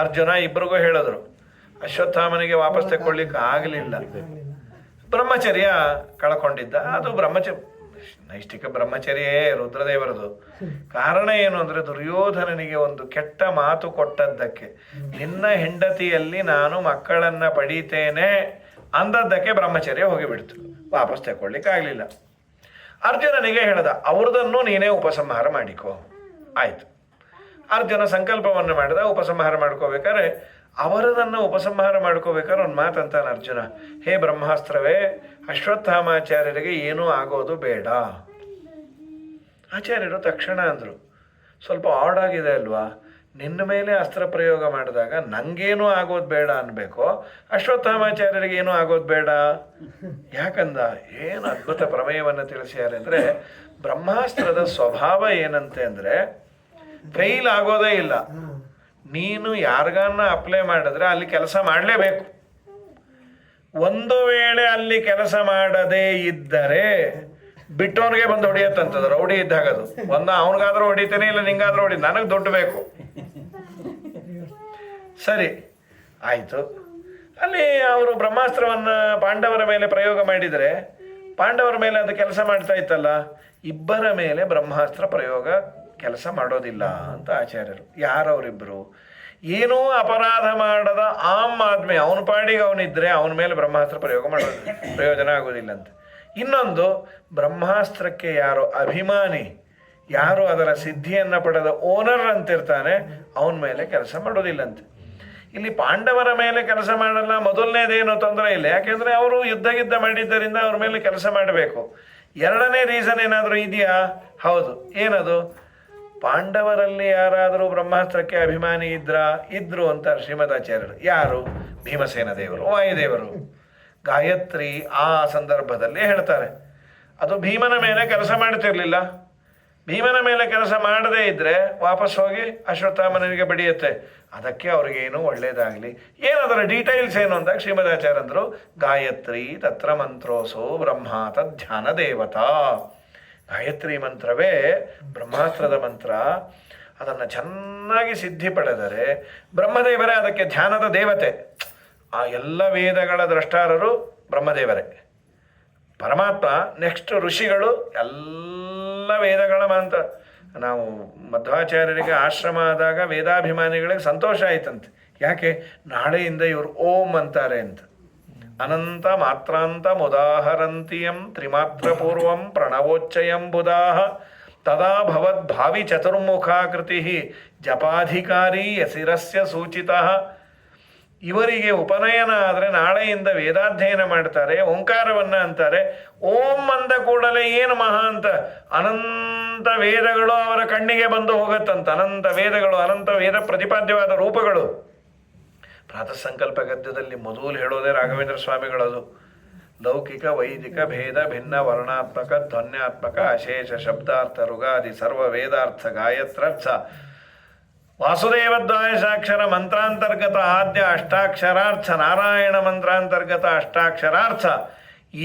ಅರ್ಜುನ ಇಬ್ಬರಿಗೂ ಹೇಳಿದ್ರು. ಅಶ್ವತ್ಥಾಮನಿಗೆ ವಾಪಸ್ ತೆಕ್ಕೊಳ್ಳಿಕ್ಕೆ ಆಗಲಿಲ್ಲ. ಬ್ರಹ್ಮಚರ್ಯ ಕಳ್ಕೊಂಡಿದ್ದ. ಅದು ನೈಷ್ಠಿಕ ಬ್ರಹ್ಮಚರ್ಯೇ ರುದ್ರದೇವರದು. ಕಾರಣ ಏನು ಅಂದರೆ ದುರ್ಯೋಧನನಿಗೆ ಒಂದು ಕೆಟ್ಟ ಮಾತು ಕೊಟ್ಟದ್ದಕ್ಕೆ, ನಿನ್ನ ಹೆಂಡತಿಯಲ್ಲಿ ನಾನು ಮಕ್ಕಳನ್ನು ಪಡೀತೇನೆ ಅಂದದ್ದಕ್ಕೆ ಬ್ರಹ್ಮಚರ್ಯ ಹೋಗಿಬಿಡ್ತು. ವಾಪಸ್ ತಗೊಳ್ಳಿಕ್ಕೆ ಆಗಲಿಲ್ಲ. ಅರ್ಜುನನಿಗೆ ಹೇಳ್ದ, ಅವ್ರದನ್ನು ನೀನೇ ಉಪಸಂಹಾರ ಮಾಡಿಕೋ. ಆಯಿತು. ಅರ್ಜುನ ಸಂಕಲ್ಪವನ್ನು ಮಾಡಿದ. ಉಪಸಂಹಾರ ಮಾಡ್ಕೋಬೇಕಾದ್ರೆ ಅವರದನ್ನು ಉಪಸಂಹಾರ ಮಾಡ್ಕೋಬೇಕಾದ್ರೆ ಒಂದು ಮಾತಂತಾನೆ ಅರ್ಜುನ, ಹೇ ಬ್ರಹ್ಮಾಸ್ತ್ರವೇ, ಅಶ್ವತ್ಥಾಮಾಚಾರ್ಯರಿಗೆ ಏನೂ ಆಗೋದು ಬೇಡ. ಆಚಾರ್ಯರು ತಕ್ಷಣ ಅಂದರು, ಸ್ವಲ್ಪ ಆಡ್ ಆಗಿದೆ ಅಲ್ವಾ, ನಿನ್ನ ಮೇಲೆ ಅಸ್ತ್ರ ಪ್ರಯೋಗ ಮಾಡಿದಾಗ ನನಗೇನೂ ಆಗೋದು ಬೇಡ ಅನ್ಬೇಕು, ಅಶ್ವತ್ಥಾಮಾಚಾರ್ಯರಿಗೆ ಏನೂ ಆಗೋದು ಬೇಡ ಯಾಕಂದ? ಏನು ಅದ್ಭುತ ಪ್ರಮೇಯವನ್ನು ತಿಳಿಸ್ಯಾರೆ ಅಂದರೆ, ಬ್ರಹ್ಮಾಸ್ತ್ರದ ಸ್ವಭಾವ ಏನಂತೆ ಅಂದರೆ ಫೇಲ್ ಆಗೋದೇ ಇಲ್ಲ. ನೀನು ಯಾರಿಗನ್ನ ಅಪ್ಲೈ ಮಾಡಿದ್ರೆ ಅಲ್ಲಿ ಕೆಲಸ ಮಾಡಲೇಬೇಕು. ಒಂದು ವೇಳೆ ಅಲ್ಲಿ ಕೆಲಸ ಮಾಡದೇ ಇದ್ದರೆ ಬಿಟ್ಟವನಿಗೆ ಬಂದು ಹೊಡಿಯತ್ತಂತದ. ರೌಡಿ ಇದ್ದಾಗದು ಅವನಿಗಾದ್ರೂ ಹೊಡಿತೇನೆ, ಇಲ್ಲ ನಿಂಗಾದ್ರೂ ಹೊಡಿ, ನನಗೆ ದುಡ್ಡು ಬೇಕು. ಸರಿ ಆಯಿತು. ಅಲ್ಲಿ ಅವರು ಬ್ರಹ್ಮಾಸ್ತ್ರವನ್ನು ಪಾಂಡವರ ಮೇಲೆ ಪ್ರಯೋಗ ಮಾಡಿದರೆ ಪಾಂಡವರ ಮೇಲೆ ಅದು ಕೆಲಸ ಮಾಡ್ತಾ ಇತ್ತಲ್ಲ, ಇಬ್ಬರ ಮೇಲೆ ಬ್ರಹ್ಮಾಸ್ತ್ರ ಪ್ರಯೋಗ ಕೆಲಸ ಮಾಡೋದಿಲ್ಲ ಅಂತ ಆಚಾರ್ಯರು. ಯಾರವರಿಬ್ಬರು? ಏನೂ ಅಪರಾಧ ಮಾಡದ ಆಮ್ ಆದ್ಮಿ, ಅವನ ಪಾಡಿಗೆ ಅವನಿದ್ರೆ ಅವನ ಮೇಲೆ ಬ್ರಹ್ಮಾಸ್ತ್ರ ಪ್ರಯೋಜನ ಆಗೋದಿಲ್ಲ ಅಂತ. ಇನ್ನೊಂದು, ಬ್ರಹ್ಮಾಸ್ತ್ರಕ್ಕೆ ಯಾರು ಅಭಿಮಾನಿ, ಯಾರು ಅದರ ಸಿದ್ಧಿಯನ್ನು ಪಡೆದ ಓನರ್ ಅಂತಿರ್ತಾನೆ, ಅವನ ಮೇಲೆ ಕೆಲಸ ಮಾಡೋದಿಲ್ಲಂತೆ. ಇಲ್ಲಿ ಪಾಂಡವರ ಮೇಲೆ ಕೆಲಸ ಮಾಡಲ್ಲ. ಮೊದಲನೇದೇನು ತೊಂದರೆ ಇಲ್ಲ, ಯಾಕೆಂದರೆ ಅವರು ಯುದ್ಧ ಮಾಡಿದ್ದರಿಂದ ಅವ್ರ ಮೇಲೆ ಕೆಲಸ ಮಾಡಬೇಕು. ಎರಡನೇ ರೀಸನ್ ಏನಾದರೂ ಇದೆಯಾ? ಹೌದು. ಏನದು? ಪಾಂಡವರಲ್ಲಿ ಯಾರಾದರೂ ಬ್ರಹ್ಮಾಸ್ತ್ರಕ್ಕೆ ಅಭಿಮಾನಿ ಇದ್ರು ಅಂತ ಶ್ರೀಮದಾಚಾರ್ಯರು. ಯಾರು? ಭೀಮಸೇನ ದೇವರು, ವಾಯುದೇವರು. ಗಾಯತ್ರಿ ಆ ಸಂದರ್ಭದಲ್ಲಿ ಹೇಳ್ತಾರೆ, ಅದು ಭೀಮನ ಮೇಲೆ ಕೆಲಸ ಮಾಡ್ತಿರ್ಲಿಲ್ಲ. ಭೀಮನ ಮೇಲೆ ಕೆಲಸ ಮಾಡದೇ ಇದ್ದರೆ ವಾಪಸ್ ಹೋಗಿ ಅಶ್ವತ್ಥಾಮನಿಗೆ ಬಡಿಯುತ್ತೆ. ಅದಕ್ಕೆ ಅವ್ರಿಗೇನು ಒಳ್ಳೇದಾಗಲಿ. ಏನದರ ಡೀಟೇಲ್ಸ್ ಏನು ಅಂದಾಗ ಶ್ರೀಮದಾಚಾರ್ಯ ಅಂದರು, ಗಾಯತ್ರಿ ತತ್ರ ಮಂತ್ರೋಸೋ ಬ್ರಹ್ಮ ತಧ್ಯಾನ ದೇವತಾ. ಗಾಯತ್ರಿ ಮಂತ್ರವೇ ಬ್ರಹ್ಮಾಸ್ತ್ರದ ಮಂತ್ರ. ಅದನ್ನು ಚೆನ್ನಾಗಿ ಸಿದ್ಧಿ ಪಡೆದರೆ ಬ್ರಹ್ಮದೇವರೇ ಅದಕ್ಕೆ ಧ್ಯಾನದ ದೇವತೆ. ಆ ಎಲ್ಲ ವೇದಗಳ ದ್ರಷ್ಟಾರರು ಬ್ರಹ್ಮದೇವರೇ. ಪರಮಾತ್ಮ ನೆಕ್ಸ್ಟ್ ಋಷಿಗಳು ಎಲ್ಲ ವೇದಗಳ ಮಂತ್ರ. ನಾವು ಮಧ್ವಾಚಾರ್ಯರಿಗೆ ಆಶ್ರಮ ಆದಾಗ ವೇದಾಭಿಮಾನಿಗಳಿಗೆ ಸಂತೋಷ ಆಯ್ತಂತೆ. ಯಾಕೆ? ನಾಳೆಯಿಂದ ಇವರು ಓಂ ಅಂತಾರೆ ಅಂತ. ಅನಂತ ಮಾತ್ರಾಂತ ಮುದಾಹರಂತಿಯಂ ತ್ರಿಮಾತ್ರ ಪೂರ್ವಂ ಪ್ರಣವೋಚ್ಚಯಂ ಬುಧಾಹ ತದಾ ಭವದ್ಭಾವಿ ಚತುರ್ಮುಖಾಕೃತಿ ಜಪಾಧಿಕಾರಿ ಯಸಿರಸ್ಯ ಸೂಚಿತಃ. ಇವರಿಗೆ ಉಪನಯನ ಆದರೆ ನಾಳೆಯಿಂದ ವೇದಾಧ್ಯಯನ ಮಾಡ್ತಾರೆ, ಓಂಕಾರವನ್ನು ಅಂತಾರೆ. ಓಂ ಅಂದ ಕೂಡಲೇ ಏನು ಮಹಾ ಅಂತ ಅನಂತ ವೇದಗಳು ಅವರ ಕಣ್ಣಿಗೆ ಬಂದು ಹೋಗುತ್ತಂತ. ಅನಂತ ವೇದಗಳು, ಅನಂತ ವೇದ ಪ್ರತಿಪಾದ್ಯವಾದ ರೂಪಗಳು. ಪ್ರಾತಃ ಸಂಕಲ್ಪ ಗದ್ಯದಲ್ಲಿ ಮೊದಲು ಹೇಳೋದೇ ರಾಘವೇಂದ್ರ ಸ್ವಾಮಿಗಳದು. ಲೌಕಿಕ ವೈದಿಕ ಭೇದ ಭಿನ್ನ ವರ್ಣಾತ್ಮಕ ಧ್ವನ್ಯಾತ್ಮಕ ಅಶೇಷ ಶಬ್ದಾರ್ಥ ಋಗಾದಿ ಸರ್ವ ವೇದಾರ್ಥ ಗಾಯತ್ರರ್ಥ ವಾಸುದೇವದ್ವಾಯಸಾಕ್ಷರ ಮಂತ್ರಾಂತರ್ಗತ ಆದ್ಯ ಅಷ್ಟಾಕ್ಷರಾರ್ಥ ನಾರಾಯಣ ಮಂತ್ರಾಂತರ್ಗತ ಅಷ್ಟಾಕ್ಷರಾರ್ಥ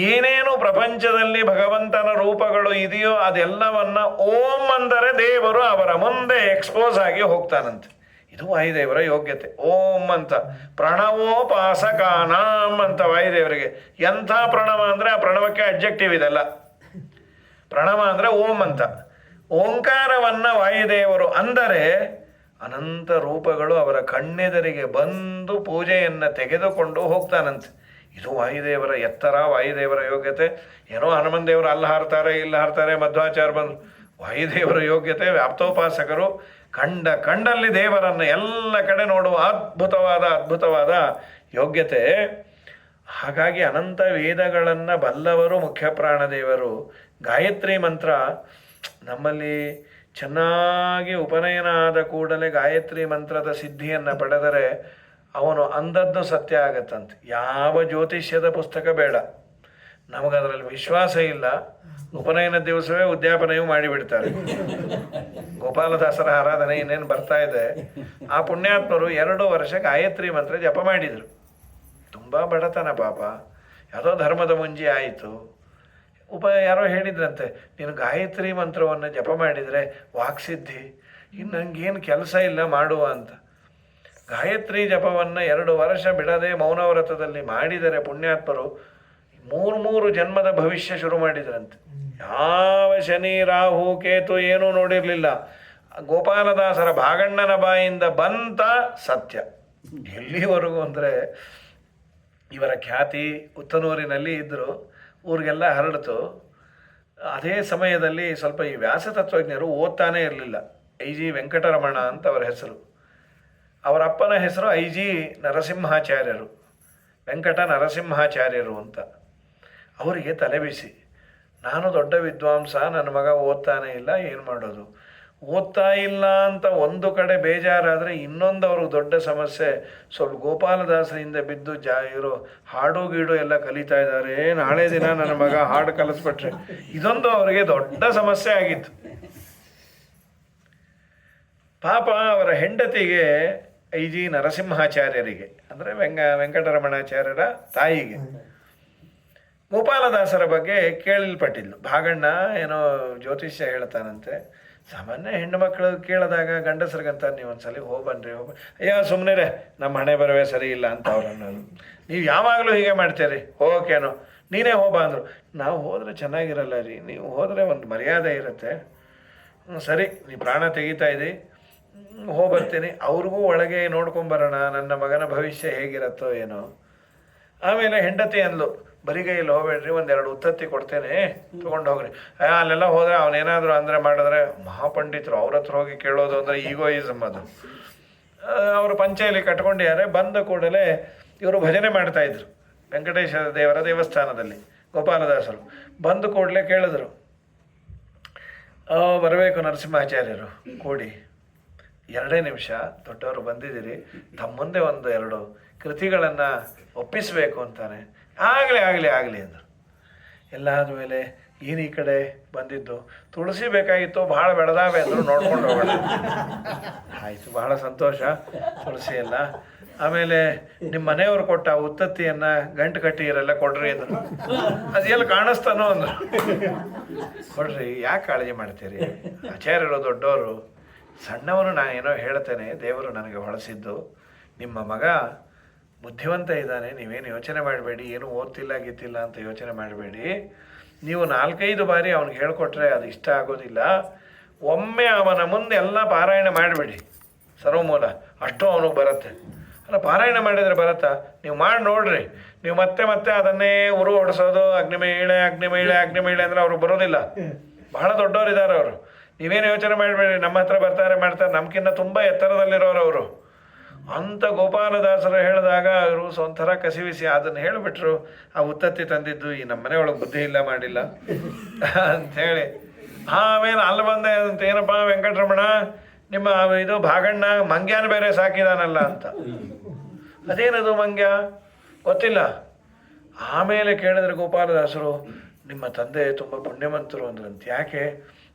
ಏನೇನು ಪ್ರಪಂಚದಲ್ಲಿ ಭಗವಂತನ ರೂಪಗಳು ಇದೆಯೋ ಅದೆಲ್ಲವನ್ನ ಓಂ ಅಂದರೆ ದೇವರು ಅವರ ಮುಂದೆ ಎಕ್ಸ್ಪೋಸ್ ಆಗಿ ಹೋಗ್ತಾನಂತೆ. ಇದು ವಾಯುದೇವರ ಯೋಗ್ಯತೆ. ಓಂ ಅಂತ ಪ್ರಣವೋಪಾಸಕಾನಾಂ ಅಂತ ವಾಯುದೇವರಿಗೆ. ಎಂಥ ಪ್ರಣವ ಅಂದರೆ ಆ ಪ್ರಣವಕ್ಕೆ ಅಬ್ಜೆಕ್ಟಿವ್ ಇದೆಲ್ಲ. ಪ್ರಣವ ಅಂದರೆ ಓಂ ಅಂತ. ಓಂಕಾರವನ್ನು ವಾಯುದೇವರು ಅಂದರೆ ಅನಂತ ರೂಪಗಳು ಅವರ ಕಣ್ಣೆದರಿಗೆ ಬಂದು ಪೂಜೆಯನ್ನು ತೆಗೆದುಕೊಂಡು ಹೋಗ್ತಾನಂತೆ. ಇದು ವಾಯುದೇವರ ಎತ್ತರ, ವಾಯುದೇವರ ಯೋಗ್ಯತೆ. ಏನೋ ಹನುಮನ್ ದೇವರು ಅಲ್ಲಿ ಹಾರ್ತಾರೆ ಇಲ್ಲಿ ಹಾರ್ತಾರೆ, ಮಧ್ವಾಚಾರ್ಯ ಬಂದರು. ವಾಯುದೇವರ ಯೋಗ್ಯತೆ ವ್ಯಾಪ್ತೋಪಾಸಕರು ಕಂಡಲ್ಲಿ ದೇವರನ್ನು ಎಲ್ಲ ಕಡೆ ನೋಡುವ ಅದ್ಭುತವಾದ ಯೋಗ್ಯತೆ. ಹಾಗಾಗಿ ಅನಂತ ವೇದಗಳನ್ನು ಬಲ್ಲವರು ಮುಖ್ಯ ಪ್ರಾಣದೇವರು. ಗಾಯತ್ರಿ ಮಂತ್ರ ನಮ್ಮಲ್ಲಿ ಚೆನ್ನಾಗಿ ಉಪನಯನ ಆದ ಕೂಡಲೇ ಗಾಯತ್ರಿ ಮಂತ್ರದ ಸಿದ್ಧಿಯನ್ನು ಪಡೆದರೆ ಅವನು ಅಂದದ್ದು ಸತ್ಯ ಆಗತ್ತಂತೆ. ಯಾವ ಜ್ಯೋತಿಷ್ಯದ ಪುಸ್ತಕ ಬೇಡ, ನಮಗದರಲ್ಲಿ ವಿಶ್ವಾಸ ಇಲ್ಲ. ಉಪನಯನ ದಿವಸವೇ ಉದ್ಯಾಪನೆಯೂ ಮಾಡಿಬಿಡ್ತಾರೆ. ಗೋಪಾಲದಾಸರ ಆರಾಧನೆ ಇನ್ನೇನು ಬರ್ತಾ ಇದೆ. ಆ ಪುಣ್ಯಾತ್ಮರು 2 ವರ್ಷ ಗಾಯತ್ರಿ ಮಂತ್ರ ಜಪ ಮಾಡಿದರು. ತುಂಬ ಬಡತನ ಪಾಪ, ಯಾವುದೋ ಧರ್ಮದ ಮುಂಜಿ ಆಯಿತು. ಯಾರೋ ಹೇಳಿದ್ರಂತೆ, ನೀನು ಗಾಯತ್ರಿ ಮಂತ್ರವನ್ನು ಜಪ ಮಾಡಿದರೆ ವಾಕ್ಸಿದ್ಧಿ, ಇನ್ನು ನನಗೇನು ಕೆಲಸ ಇಲ್ಲ ಮಾಡುವ ಅಂತ. ಗಾಯತ್ರಿ ಜಪವನ್ನು 2 ವರ್ಷ ಬಿಡದೆ ಮೌನವ್ರತದಲ್ಲಿ ಮಾಡಿದರೆ ಪುಣ್ಯಾತ್ಮರು 3 ಜನ್ಮದ ಭವಿಷ್ಯ ಶುರು ಮಾಡಿದ್ರಂತೆ. ಯಾವ ಶನಿ ರಾಹು ಕೇತು ಏನೂ ನೋಡಿರಲಿಲ್ಲ. ಗೋಪಾಲದಾಸರ ಭಾಗಣ್ಣನ ಬಾಯಿಂದ ಬಂತ ಸತ್ಯ. ಎಲ್ಲಿವರೆಗೂ ಅಂದರೆ ಇವರ ಖ್ಯಾತಿ ಉತ್ತನೂರಿನಲ್ಲಿ ಇದ್ದರು, ಊರಿಗೆಲ್ಲ ಹರಡಿತು. ಅದೇ ಸಮಯದಲ್ಲಿ ಸ್ವಲ್ಪ ಈ ವ್ಯಾಸತತ್ವಜ್ಞರು ಓದ್ತಾನೇ ಇರಲಿಲ್ಲ. ಐ ಜಿ ವೆಂಕಟರಮಣ ಅಂತ ಅವರ ಹೆಸರು. ಅವರ ಅಪ್ಪನ ಹೆಸರು ಐ ಜಿ ನರಸಿಂಹಾಚಾರ್ಯರು, ವೆಂಕಟ ನರಸಿಂಹಾಚಾರ್ಯರು ಅಂತ. ಅವರಿಗೆ ತಲೆಬಿಸಿ, ನಾನು ದೊಡ್ಡ ವಿದ್ವಾಂಸ, ನನ್ನ ಮಗ ಓದ್ತಾನೇ ಇಲ್ಲ, ಏನು ಮಾಡೋದು? ಓದ್ತಾ ಇಲ್ಲ ಅಂತ ಒಂದು ಕಡೆ ಬೇಜಾರಾದರೆ ಇನ್ನೊಂದು ಅವ್ರಿಗೆ ದೊಡ್ಡ ಸಮಸ್ಯೆ. ಸ್ವಲ್ಪ ಗೋಪಾಲದಾಸರಿಂದ ಬಿದ್ದು ಇರೋ ಹಾಡು ಗೀಡು ಎಲ್ಲ ಕಲಿತಾ ಇದ್ದಾರೆ, ನಾಳೆ ದಿನ ನನ್ನ ಮಗ ಹಾಡು ಕಲಿಸ್ಬಿಟ್ರೆ ಇದೊಂದು ಅವರಿಗೆ ದೊಡ್ಡ ಸಮಸ್ಯೆ ಆಗಿತ್ತು. ಪಾಪ ಅವರ ಹೆಂಡತಿಗೆ ಐ ಜಿ ನರಸಿಂಹಾಚಾರ್ಯರಿಗೆ ಅಂದರೆ ವೆಂಕಟರಮಣಾಚಾರ್ಯರ ತಾಯಿಗೆ ಗೋಪಾಲದಾಸರ ಬಗ್ಗೆ ಕೇಳಲ್ಪಟ್ಟಿದ್ಲು. ಭಾಗಣ್ಣ ಏನೋ ಜ್ಯೋತಿಷ್ಯ ಹೇಳ್ತಾನಂತೆ. ಸಾಮಾನ್ಯ ಹೆಣ್ಣು ಮಕ್ಕಳು ಕೇಳಿದಾಗ ಗಂಡಸರಿಗಂತ ನೀವು ಒಂದ್ಸಲ ಹೋಗ್ಬನ್ರಿ ಅಯ್ಯೋ ಸುಮ್ಮನೆ ನಮ್ಮ ಹಣೆ ಬರವೇ ಸರಿ ಇಲ್ಲ ಅಂತ ಅವ್ರನ್ನು. ನೀವು ಯಾವಾಗಲೂ ಹೀಗೆ ಮಾಡ್ತೀರಿ, ಹೋಗಕ್ಕೇನೋ ನೀನೇ ಹೋಗ್ಬಾ ಅಂದರು. ನಾವು ಹೋದರೆ ಚೆನ್ನಾಗಿರಲ್ಲ ರೀ, ನೀವು ಹೋದರೆ ಒಂದು ಮರ್ಯಾದೆ ಇರುತ್ತೆ. ಸರಿ, ನೀವು ಪ್ರಾಣ ತೆಗಿತಾ ಇದ್ದಿ, ಹೋಗ್ಬರ್ತೀನಿ. ಅವ್ರಿಗೂ ಒಳಗೆ ನೋಡ್ಕೊಂಬರೋಣ ನನ್ನ ಮಗನ ಭವಿಷ್ಯ ಹೇಗಿರುತ್ತೋ ಏನೋ. ಆಮೇಲೆ ಹೆಂಡತಿ ಅಂದ್ಲು, ಬರಿಗೈಯಲ್ಲಿ ಹೋಗ್ಬೇಡ್ರಿ, 1-2 ಉತ್ತತ್ತಿ ಕೊಡ್ತೇನೆ, ತೊಗೊಂಡು ಹೋಗ್ರಿ. ಅಲ್ಲೆಲ್ಲ ಹೋದರೆ ಅವನೇನಾದರೂ ಅಂದರೆ ಮಾಡಿದ್ರೆ ಮಹಾಪಂಡಿತರು ಅವ್ರ ಹತ್ರ ಹೋಗಿ ಕೇಳೋದು ಅಂದರೆ ಈಗೋಯಿಸಮ್ ಅದು. ಅವರು ಪಂಚಾಯಲಿ ಕಟ್ಕೊಂಡಿದ್ದಾರೆ. ಬಂದ ಕೂಡಲೇ ಇವರು ಭಜನೆ ಮಾಡ್ತಾಯಿದ್ರು ವೆಂಕಟೇಶ ದೇವರ ದೇವಸ್ಥಾನದಲ್ಲಿ. ಗೋಪಾಲದಾಸರು ಬಂದು ಕೂಡಲೇ ಕೇಳಿದ್ರು, ಬರಬೇಕು ನರಸಿಂಹಾಚಾರ್ಯರು ಕೂಡಿ 2 ನಿಮಿಷ, ದೊಡ್ಡವರು ಬಂದಿದ್ದೀರಿ, ತಮ್ಮ ಮುಂದೆ 1-2 ಕೃತಿಗಳನ್ನು ಒಪ್ಪಿಸಬೇಕು ಅಂತಾನೆ. ಆಗಲಿ ಅಂದರು. ಎಲ್ಲ ಆದಮೇಲೆ ಏನು ಈ ಕಡೆ ಬಂದಿದ್ದು, ತುಳಸಿ ಬೇಕಾಗಿತ್ತು, ಭಾಳ ಬೆಳೆದಾವೆ ಅಂದರು, ನೋಡ್ಕೊಂಡು ಹೋಗೋಣ. ಆಯಿತು, ಬಹಳ ಸಂತೋಷ, ತುಳಸಿ ಎಲ್ಲ. ಆಮೇಲೆ ನಿಮ್ಮ ಮನೆಯವರು ಕೊಟ್ಟ ಉತ್ತತ್ತಿಯನ್ನು ಗಂಟು ಕಟ್ಟಿ ಇರೆಲ್ಲ ಕೊಡ್ರಿ ಅಂದರು. ಅದೆಲ್ಲ ಕಾಣಿಸ್ತಾನೋ ಅಂದರು. ಕೊಡ್ರಿ, ಯಾಕೆ ಕಾಳಜಿ ಮಾಡ್ತೀರಿ, ಆಚಾರ್ಯರು ದೊಡ್ಡವರು, ಸಣ್ಣವರು ನಾನು ಏನೋ ಹೇಳ್ತೇನೆ, ದೇವರು ನನಗೆ ಹೊಳಸಿದ್ದು. ನಿಮ್ಮ ಮಗ ಬುದ್ಧಿವಂತ ಇದ್ದಾನೆ, ನೀವೇನು ಯೋಚನೆ ಮಾಡಬೇಡಿ, ಏನು ಓದ್ತಿಲ್ಲ ಗಿತ್ತಿಲ್ಲ ಅಂತ ಯೋಚನೆ ಮಾಡಬೇಡಿ. ನೀವು 4-5 ಬಾರಿ ಅವ್ನಿಗೆ ಹೇಳಿಕೊಟ್ರೆ ಅದು ಇಷ್ಟ ಆಗೋದಿಲ್ಲ. ಒಮ್ಮೆ ಅವನ ಮುಂದೆ ಎಲ್ಲ ಪಾರಾಯಣ ಮಾಡಿಬಿಡಿ, ಸರ್ವಮೂಲ ಅಷ್ಟು ಅವನಿಗೆ ಬರುತ್ತೆ. ಅಲ್ಲ, ಪಾರಾಯಣ ಮಾಡಿದರೆ ಬರುತ್ತಾ? ನೀವು ಮಾಡಿ ನೋಡ್ರಿ. ನೀವು ಮತ್ತೆ ಅದನ್ನೇ ಉರು ಹೊಡಿಸೋದು, ಅಗ್ನಿಮಹಿಳೆ ಅಂದರೆ ಅವ್ರಿಗೆ ಬರೋದಿಲ್ಲ. ಬಹಳ ದೊಡ್ಡವರಿದ್ದಾರೆ ಅವರು. ನೀವೇನು ಯೋಚನೆ ಮಾಡಬೇಡಿ, ನಮ್ಮ ಹತ್ರ ಬರ್ತಾರೆ ಮಾಡ್ತಾರೆ, ನಮ್ಗಿನ್ನ ತುಂಬ ಎತ್ತರದಲ್ಲಿರೋರು ಅವರು ಅಂತ. ಗೋಪಾಲದಾಸರು ಹೇಳಿದಾಗ ಅವರು ಒಂಥರ ಕಸಿವಿಸಿ ಅದನ್ನು ಹೇಳಿಬಿಟ್ರು. ಆ ಉತ್ತತ್ತಿ ತಂದಿದ್ದು ಈ ನಮ್ಮ ಮನೆಯೊಳಗೆ ಬುದ್ಧಿ ಇಲ್ಲ ಮಾಡಿಲ್ಲ ಅಂಥೇಳಿ. ಆಮೇಲೆ ಅಲ್ಲಿ ಬಂದೆ ಅಂತ, ಏನಪ್ಪ ವೆಂಕಟರಮಣ, ನಿಮ್ಮ ಇದು ಭಾಗಣ್ಣ ಮಂಗ್ಯಾನ ಬೇರೆ ಸಾಕಿದಾನಲ್ಲ ಅಂತ. ಅದೇನದು ಮಂಗ್ಯ ಗೊತ್ತಿಲ್ಲ. ಆಮೇಲೆ ಕೇಳಿದ್ರೆ ಗೋಪಾಲದಾಸರು, ನಿಮ್ಮ ತಂದೆ ತುಂಬ ಪುಣ್ಯವಂತರು ಅಂದ್ರಂತೆ. ಯಾಕೆ?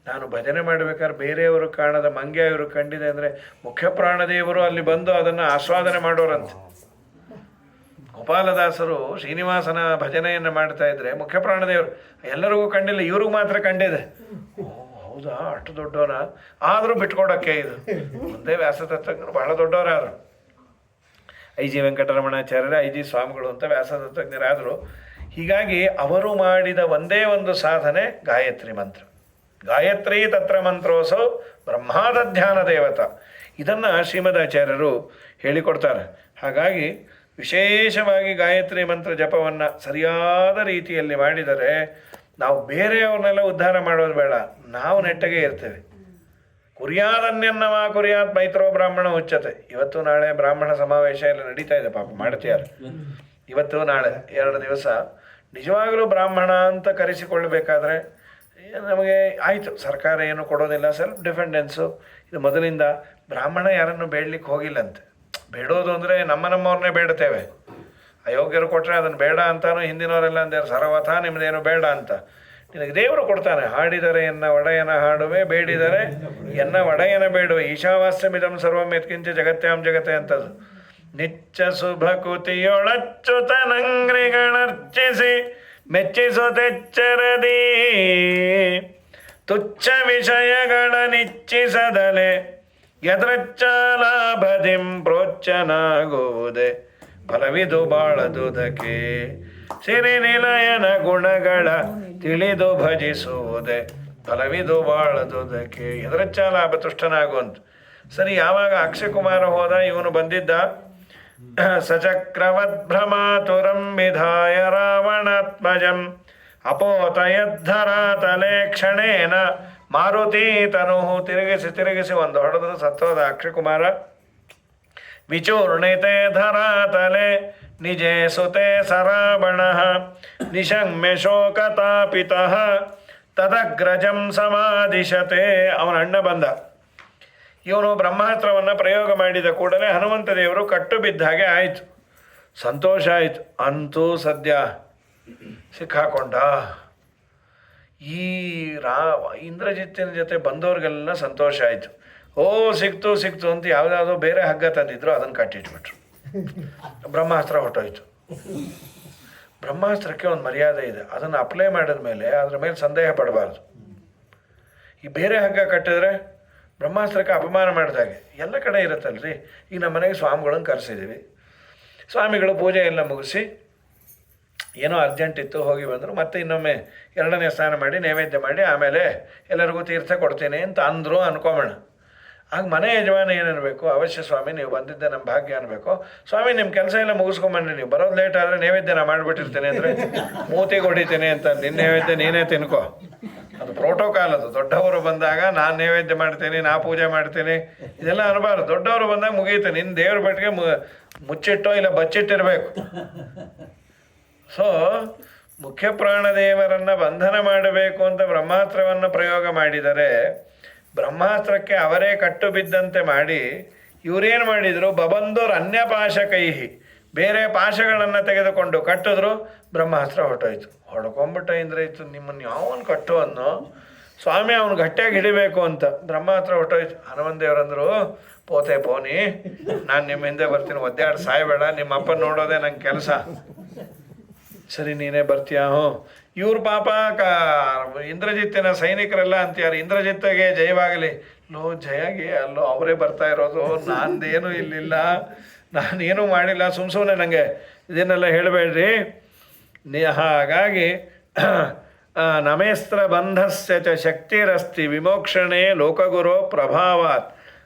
ನಾನು ಭಜನೆ ಮಾಡಬೇಕಾದ್ರೆ ಬೇರೆಯವರು ಕಾಣದ ಮಂಗ್ಯ ಇವರು ಕಂಡಿದೆ ಅಂದರೆ ಮುಖ್ಯ ಪ್ರಾಣದೇವರು ಅಲ್ಲಿ ಬಂದು ಅದನ್ನು ಆಸ್ವಾದನೆ ಮಾಡೋರಂತೆ. ಗೋಪಾಲದಾಸರು ಶ್ರೀನಿವಾಸನ ಭಜನೆಯನ್ನು ಮಾಡ್ತಾ ಇದ್ರೆ ಮುಖ್ಯ ಪ್ರಾಣದೇವರು ಎಲ್ಲರಿಗೂ ಕಂಡಿಲ್ಲ, ಇವ್ರಿಗೂ ಮಾತ್ರ ಕಂಡಿದೆ. ಓ ಹೌದಾ, ಅಷ್ಟು ದೊಡ್ಡವರ ಆದರೂ ಬಿಟ್ಕೊಡೋಕ್ಕೆ ಇದು ಒಂದೇ ವ್ಯಾಸತತ್ವಜ್ಞರು ಬಹಳ ದೊಡ್ಡವರಾದರು. ಐ ಜಿ ವೆಂಕಟರಮಣಾಚಾರ್ಯರ ಐ ಜಿ ಸ್ವಾಮಿಗಳು ಅಂತ ವ್ಯಾಸತತ್ವಜ್ಞರಾದರು. ಹೀಗಾಗಿ ಅವರು ಮಾಡಿದ ಒಂದೇ ಒಂದು ಸಾಧನೆ ಗಾಯತ್ರಿ ಮಂತ್ರ. ಗಾಯತ್ರಿ ತತ್ರ ಮಂತ್ರೋಸೌ ಬ್ರಹ್ಮಾದ ಧ್ಯಾನ ದೇವತ. ಇದನ್ನು ಶ್ರೀಮದಾಚಾರ್ಯರು ಹೇಳಿಕೊಡ್ತಾರೆ. ಹಾಗಾಗಿ ವಿಶೇಷವಾಗಿ ಗಾಯತ್ರಿ ಮಂತ್ರ ಜಪವನ್ನು ಸರಿಯಾದ ರೀತಿಯಲ್ಲಿ ಮಾಡಿದರೆ ನಾವು ಬೇರೆಯವ್ರನ್ನೆಲ್ಲ ಉದ್ಧಾರ ಮಾಡೋದು ಬೇಡ, ನಾವು ನೆಟ್ಟಗೆ ಇರ್ತೇವೆ. ಕುರಿಯಾದನ್ಯನ್ನವ ಕುರಿಯಾತ್ ಮೈತ್ರೋ ಬ್ರಾಹ್ಮಣ ಉಚ್ಚತೆ. ಇವತ್ತು ನಾಳೆ ಬ್ರಾಹ್ಮಣ ಸಮಾವೇಶ ಎಲ್ಲ ನಡೀತಾ ಇದೆ, ಪಾಪ ಮಾಡ್ತೀಯಾರು. ಇವತ್ತು ನಾಳೆ 2 ದಿವಸ ನಿಜವಾಗಲೂ ಬ್ರಾಹ್ಮಣ ಅಂತ ಕರೆಸಿಕೊಳ್ಳಬೇಕಾದ್ರೆ ನಮಗೆ ಆಯಿತು, ಸರ್ಕಾರ ಏನು ಕೊಡೋದಿಲ್ಲ, ಸೆಲ್ಫ್ ಡಿಫೆಂಡೆನ್ಸು. ಇದು ಮೊದಲಿಂದ ಬ್ರಾಹ್ಮಣ ಯಾರನ್ನು ಬೇಡಲಿಕ್ಕೆ ಹೋಗಿಲ್ಲಂತೆ. ಬೇಡೋದು ಅಂದರೆ ನಮ್ಮವ್ರನ್ನೇ ಬೇಡ್ತೇವೆ. ಅಯೋಗ್ಯರು ಕೊಟ್ಟರೆ ಅದನ್ನು ಬೇಡ ಅಂತಾನು ಹಿಂದಿನವರೆಲ್ಲ ಅಂದ್ಯಾರು, ಸರ್ವಥ ನಿಮ್ಮದೇನು ಬೇಡ ಅಂತ. ನಿನಗೆ ದೇವರು ಕೊಡ್ತಾನೆ. ಹಾಡಿದರೆ ಎನ್ನ ಒಡೆಯನ ಹಾಡುವೆ, ಬೇಡಿದರೆ ಎನ್ನ ಒಡೆಯನ ಬೇಡುವೆ. ಈಶಾವಾಸ್ಯಮಿದಂ ಸರ್ವಂ ಯತ್ಕಿಂಚ ಜಗತ್ಯಾಂ ಜಗತೆ ಅಂತದ್ದು. ನಿಚ್ಚ ಶುಭ ಕುತಿಯೊಳಚ್ಚುತನಂಗ್ರಿಗಳರ್ಚಿಸಿ ಮೆಚ್ಚಿಸುತ್ತೆಚ್ಚರದಿ, ತುಚ್ಛ ವಿಷಯಗಳ ನಿಚ್ಚಿಸದಲೆ ಯದೃಚ್ಛಾಲಾಭದಿಂ ಪ್ರೋಚ್ಚನಾಗುವುದೇ ಫಲವಿದು ಬಾಳದುದಕ್ಕೆ. ಸಿರಿ ನಿಲಯನ ಗುಣಗಳ ತಿಳಿದು ಭಜಿಸುವುದೇ ಫಲವಿದು ಬಾಳದುದಕ್ಕೆ. ಯದೃಚ್ಛಾಲಾಭ ತುಷ್ಟನಾಗುವಂತ. ಸರಿ, ಯಾವಾಗ ಅಕ್ಷಯಕುಮಾರ ಹೋದ, ಇವನು ಬಂದಿದ್ದ. ಸಚಕ್ರವದ್ಭ್ರಮಾತುರಂ ವಿಧಾಯ ರಾವಣಾತ್ಮಜಂ ಅಪೋತಯದ್ಧರಾತಲೆ ಕ್ಷಣೇನ ಮಾರುತಿ ತನು. ತಿರುಗಿಸಿ ಒಂದು ಹೊಡೆದ್ರು, ಸತ್ತೋದ ಅಕ್ಷಯಕುಮಾರ. ವಿಚೂರ್ಣಿತೆ ಧರಾತಲೆ ನಿಜೇ ಸುತೆ ಸರಾವಣ ನಿಶಮ್ಯ ಶೋಕತಾಪಿತಃ ತದಗ್ರಜಂ ಸಮಾಧಿಶತೆ. ಅವನ ಅಣ್ಣ ಬಂದ. ಇವನು ಬ್ರಹ್ಮಾಸ್ತ್ರವನ್ನು ಪ್ರಯೋಗ ಮಾಡಿದ ಕೂಡಲೇ ಹನುಮಂತ ದೇವರು ಕಟ್ಟು ಬಿದ್ದ ಹಾಗೆ ಆಯಿತು. ಸಂತೋಷ ಆಯಿತು. ಅಂತೂ ಸದ್ಯ ಸಿಕ್ಕಾಕೊಂಡ. ಈ ಇಂದ್ರಜಿತ್ತಿನ ಜೊತೆ ಬಂದವ್ರಿಗೆಲ್ಲ ಸಂತೋಷ ಆಯಿತು. ಓ ಸಿಕ್ತು ಅಂತ ಯಾವುದಾದ್ರೂ ಬೇರೆ ಹಗ್ಗ ತಂದಿದ್ರು, ಅದನ್ನು ಕಟ್ಟಿಟ್ಬಿಟ್ರು. ಬ್ರಹ್ಮಾಸ್ತ್ರ ಹೊಟ್ಟೋಯ್ತು. ಬ್ರಹ್ಮಾಸ್ತ್ರಕ್ಕೆ ಒಂದು ಮರ್ಯಾದೆ ಇದೆ. ಅದನ್ನು ಅಪ್ಲೈ ಮಾಡಿದ ಮೇಲೆ ಅದ್ರ ಮೇಲೆ ಸಂದೇಹ ಪಡಬಾರ್ದು. ಈ ಬೇರೆ ಹಗ್ಗ ಕಟ್ಟಿದ್ರೆ ಬ್ರಹ್ಮಾಸ್ತ್ರಕ್ಕೆ ಅಪಮಾನ ಮಾಡಿದಾಗೆ. ಎಲ್ಲ ಕಡೆ ಇರುತ್ತಲ್ರಿ. ಈಗ ನಮ್ಮ ಮನೆಗೆ ಸ್ವಾಮಿಗಳನ್ನು ಕರೆಸಿದ್ದೀವಿ. ಸ್ವಾಮಿಗಳು ಪೂಜೆ ಎಲ್ಲ ಮುಗಿಸಿ ಏನೋ ಅರ್ಜೆಂಟ್ ಇತ್ತು, ಹೋಗಿ ಬಂದರು. ಮತ್ತೆ ಇನ್ನೊಮ್ಮೆ ಎರಡನೇ ಸ್ನಾನ ಮಾಡಿ ನೈವೇದ್ಯ ಮಾಡಿ ಆಮೇಲೆ ಎಲ್ಲರಿಗೂ ತೀರ್ಥ ಕೊಡ್ತೀನಿ ಅಂತ ಅಂದರು ಅನ್ಕೊಂಬೋಣ. ಆಗ ಮನೆ ಯಜಮಾನ ಏನನ್ನಬೇಕು, ಅವಶ್ಯ ಸ್ವಾಮಿ ನೀವು ಬಂದಿದ್ದೆ ನಮ್ಮ ಭಾಗ್ಯ ಅನ್ನಬೇಕು. ಸ್ವಾಮಿ ನಿಮ್ಮ ಕೆಲಸ ಎಲ್ಲ ಮುಗಿಸ್ಕೊಂಬನ್ನಿ, ನೀವು ಬರೋದು ಲೇಟ್ ಆದರೆ ನೈವೇದ್ಯ ನಾ ಮಾಡಿಬಿಟ್ಟಿರ್ತೀನಿ ಅಂದರೆ ಮೂತಿಗೆ ಹೊಡಿತೀನಿ ಅಂತ. ನಿನ್ನ ನೈವೇದ್ಯ ನೀನೇ ತಿನ್ಕೋ. ಅದು ಪ್ರೋಟೋಕಾಲ್. ಅದು ದೊಡ್ಡವರು ಬಂದಾಗ ನಾನು ನೈವೇದ್ಯ ಮಾಡ್ತೀನಿ, ನಾ ಪೂಜೆ ಮಾಡ್ತೀನಿ, ಇದೆಲ್ಲ ಅನ್ಬಾರ್ದು. ದೊಡ್ಡವರು ಬಂದಾಗ ಮುಗೀತು. ನಿನ್ನ ದೇವ್ರ ಬೆಟ್ಟಿಗೆ ಮುಚ್ಚಿಟ್ಟೋ ಇಲ್ಲ ಬಚ್ಚಿಟ್ಟಿರಬೇಕು. ಸೊ ಮುಖ್ಯ ಪ್ರಾಣದೇವರನ್ನು ಬಂಧನ ಮಾಡಬೇಕು ಅಂತ ಬ್ರಹ್ಮಾಸ್ತ್ರವನ್ನು ಪ್ರಯೋಗ ಮಾಡಿದರೆ, ಬ್ರಹ್ಮಾಸ್ತ್ರಕ್ಕೆ ಅವರೇ ಕಟ್ಟು ಬಿದ್ದಂತೆ ಮಾಡಿ ಇವರೇನು ಮಾಡಿದರು, ಬಬಂದೋರ್ ಅನ್ಯ ಪಾಶಕೈಹಿ, ಬೇರೆ ಪಾಶಗಳನ್ನು ತೆಗೆದುಕೊಂಡು ಕಟ್ಟಿದ್ರು. ಬ್ರಹ್ಮಾಸ್ತ್ರ ಹೊಟ್ಟೋಯ್ತು. ಹೊಡ್ಕೊಂಬಿಟ್ಟ ಇಂದ್ರ ಇತ್ತು. ನಿಮ್ಮನ್ನು ಯಾವನು ಕಟ್ಟು ಅನ್ನೋ ಸ್ವಾಮಿ, ಅವನು ಗಟ್ಟಿಯಾಗಿ ಹಿಡಿಬೇಕು ಅಂತ. ಬ್ರಹ್ಮಾಸ್ತ್ರ ಹೊಟ್ಟೋಯ್ತು. ಹನುಮಂತ ದೇವರಂದರು, ಪೋತೆ ಪೋನಿ, ನಾನು ನಿಮ್ಮ ಹಿಂದೆ ಬರ್ತೀನಿ, ಒದ್ದಾಡಿ ಸಾಯಬೇಡ, ನಿಮ್ಮ ಅಪ್ಪ ನೋಡೋದೇ ನಂಗೆ ಕೆಲಸ. ಸರಿ ನೀನೇ ಬರ್ತೀಯ? ಇವ್ರ ಪಾಪ ಇಂದ್ರಜಿತ್ತಿನ ಸೈನಿಕರೆಲ್ಲ ಅಂತೀಯಾರು, ಇಂದ್ರಜಿತ್ತಿಗೆ ಜಯವಾಗಲಿ. ಲೋ ಜಯಗೆ ಅಲ್ಲೋ ಅವರೇ ಬರ್ತಾ ಇರೋದು, ನಾನೇನು ಇಲ್ಲಿಲ್ಲ, ನಾನೇನು ಮಾಡಿಲ್ಲ, ಸುಮ್ಮನೆ ನನಗೆ ಇದನ್ನೆಲ್ಲ ಹೇಳಬೇಡ್ರಿ. ಹಾಗಾಗಿ ನಮೇಸ್ತ್ರ ಬಂಧಸ್ಯ ಚ ಶಕ್ತಿರಸ್ತಿ ವಿಮೋಕ್ಷಣೆ ಲೋಕಗುರೋ ಪ್ರಭಾವಾತ್.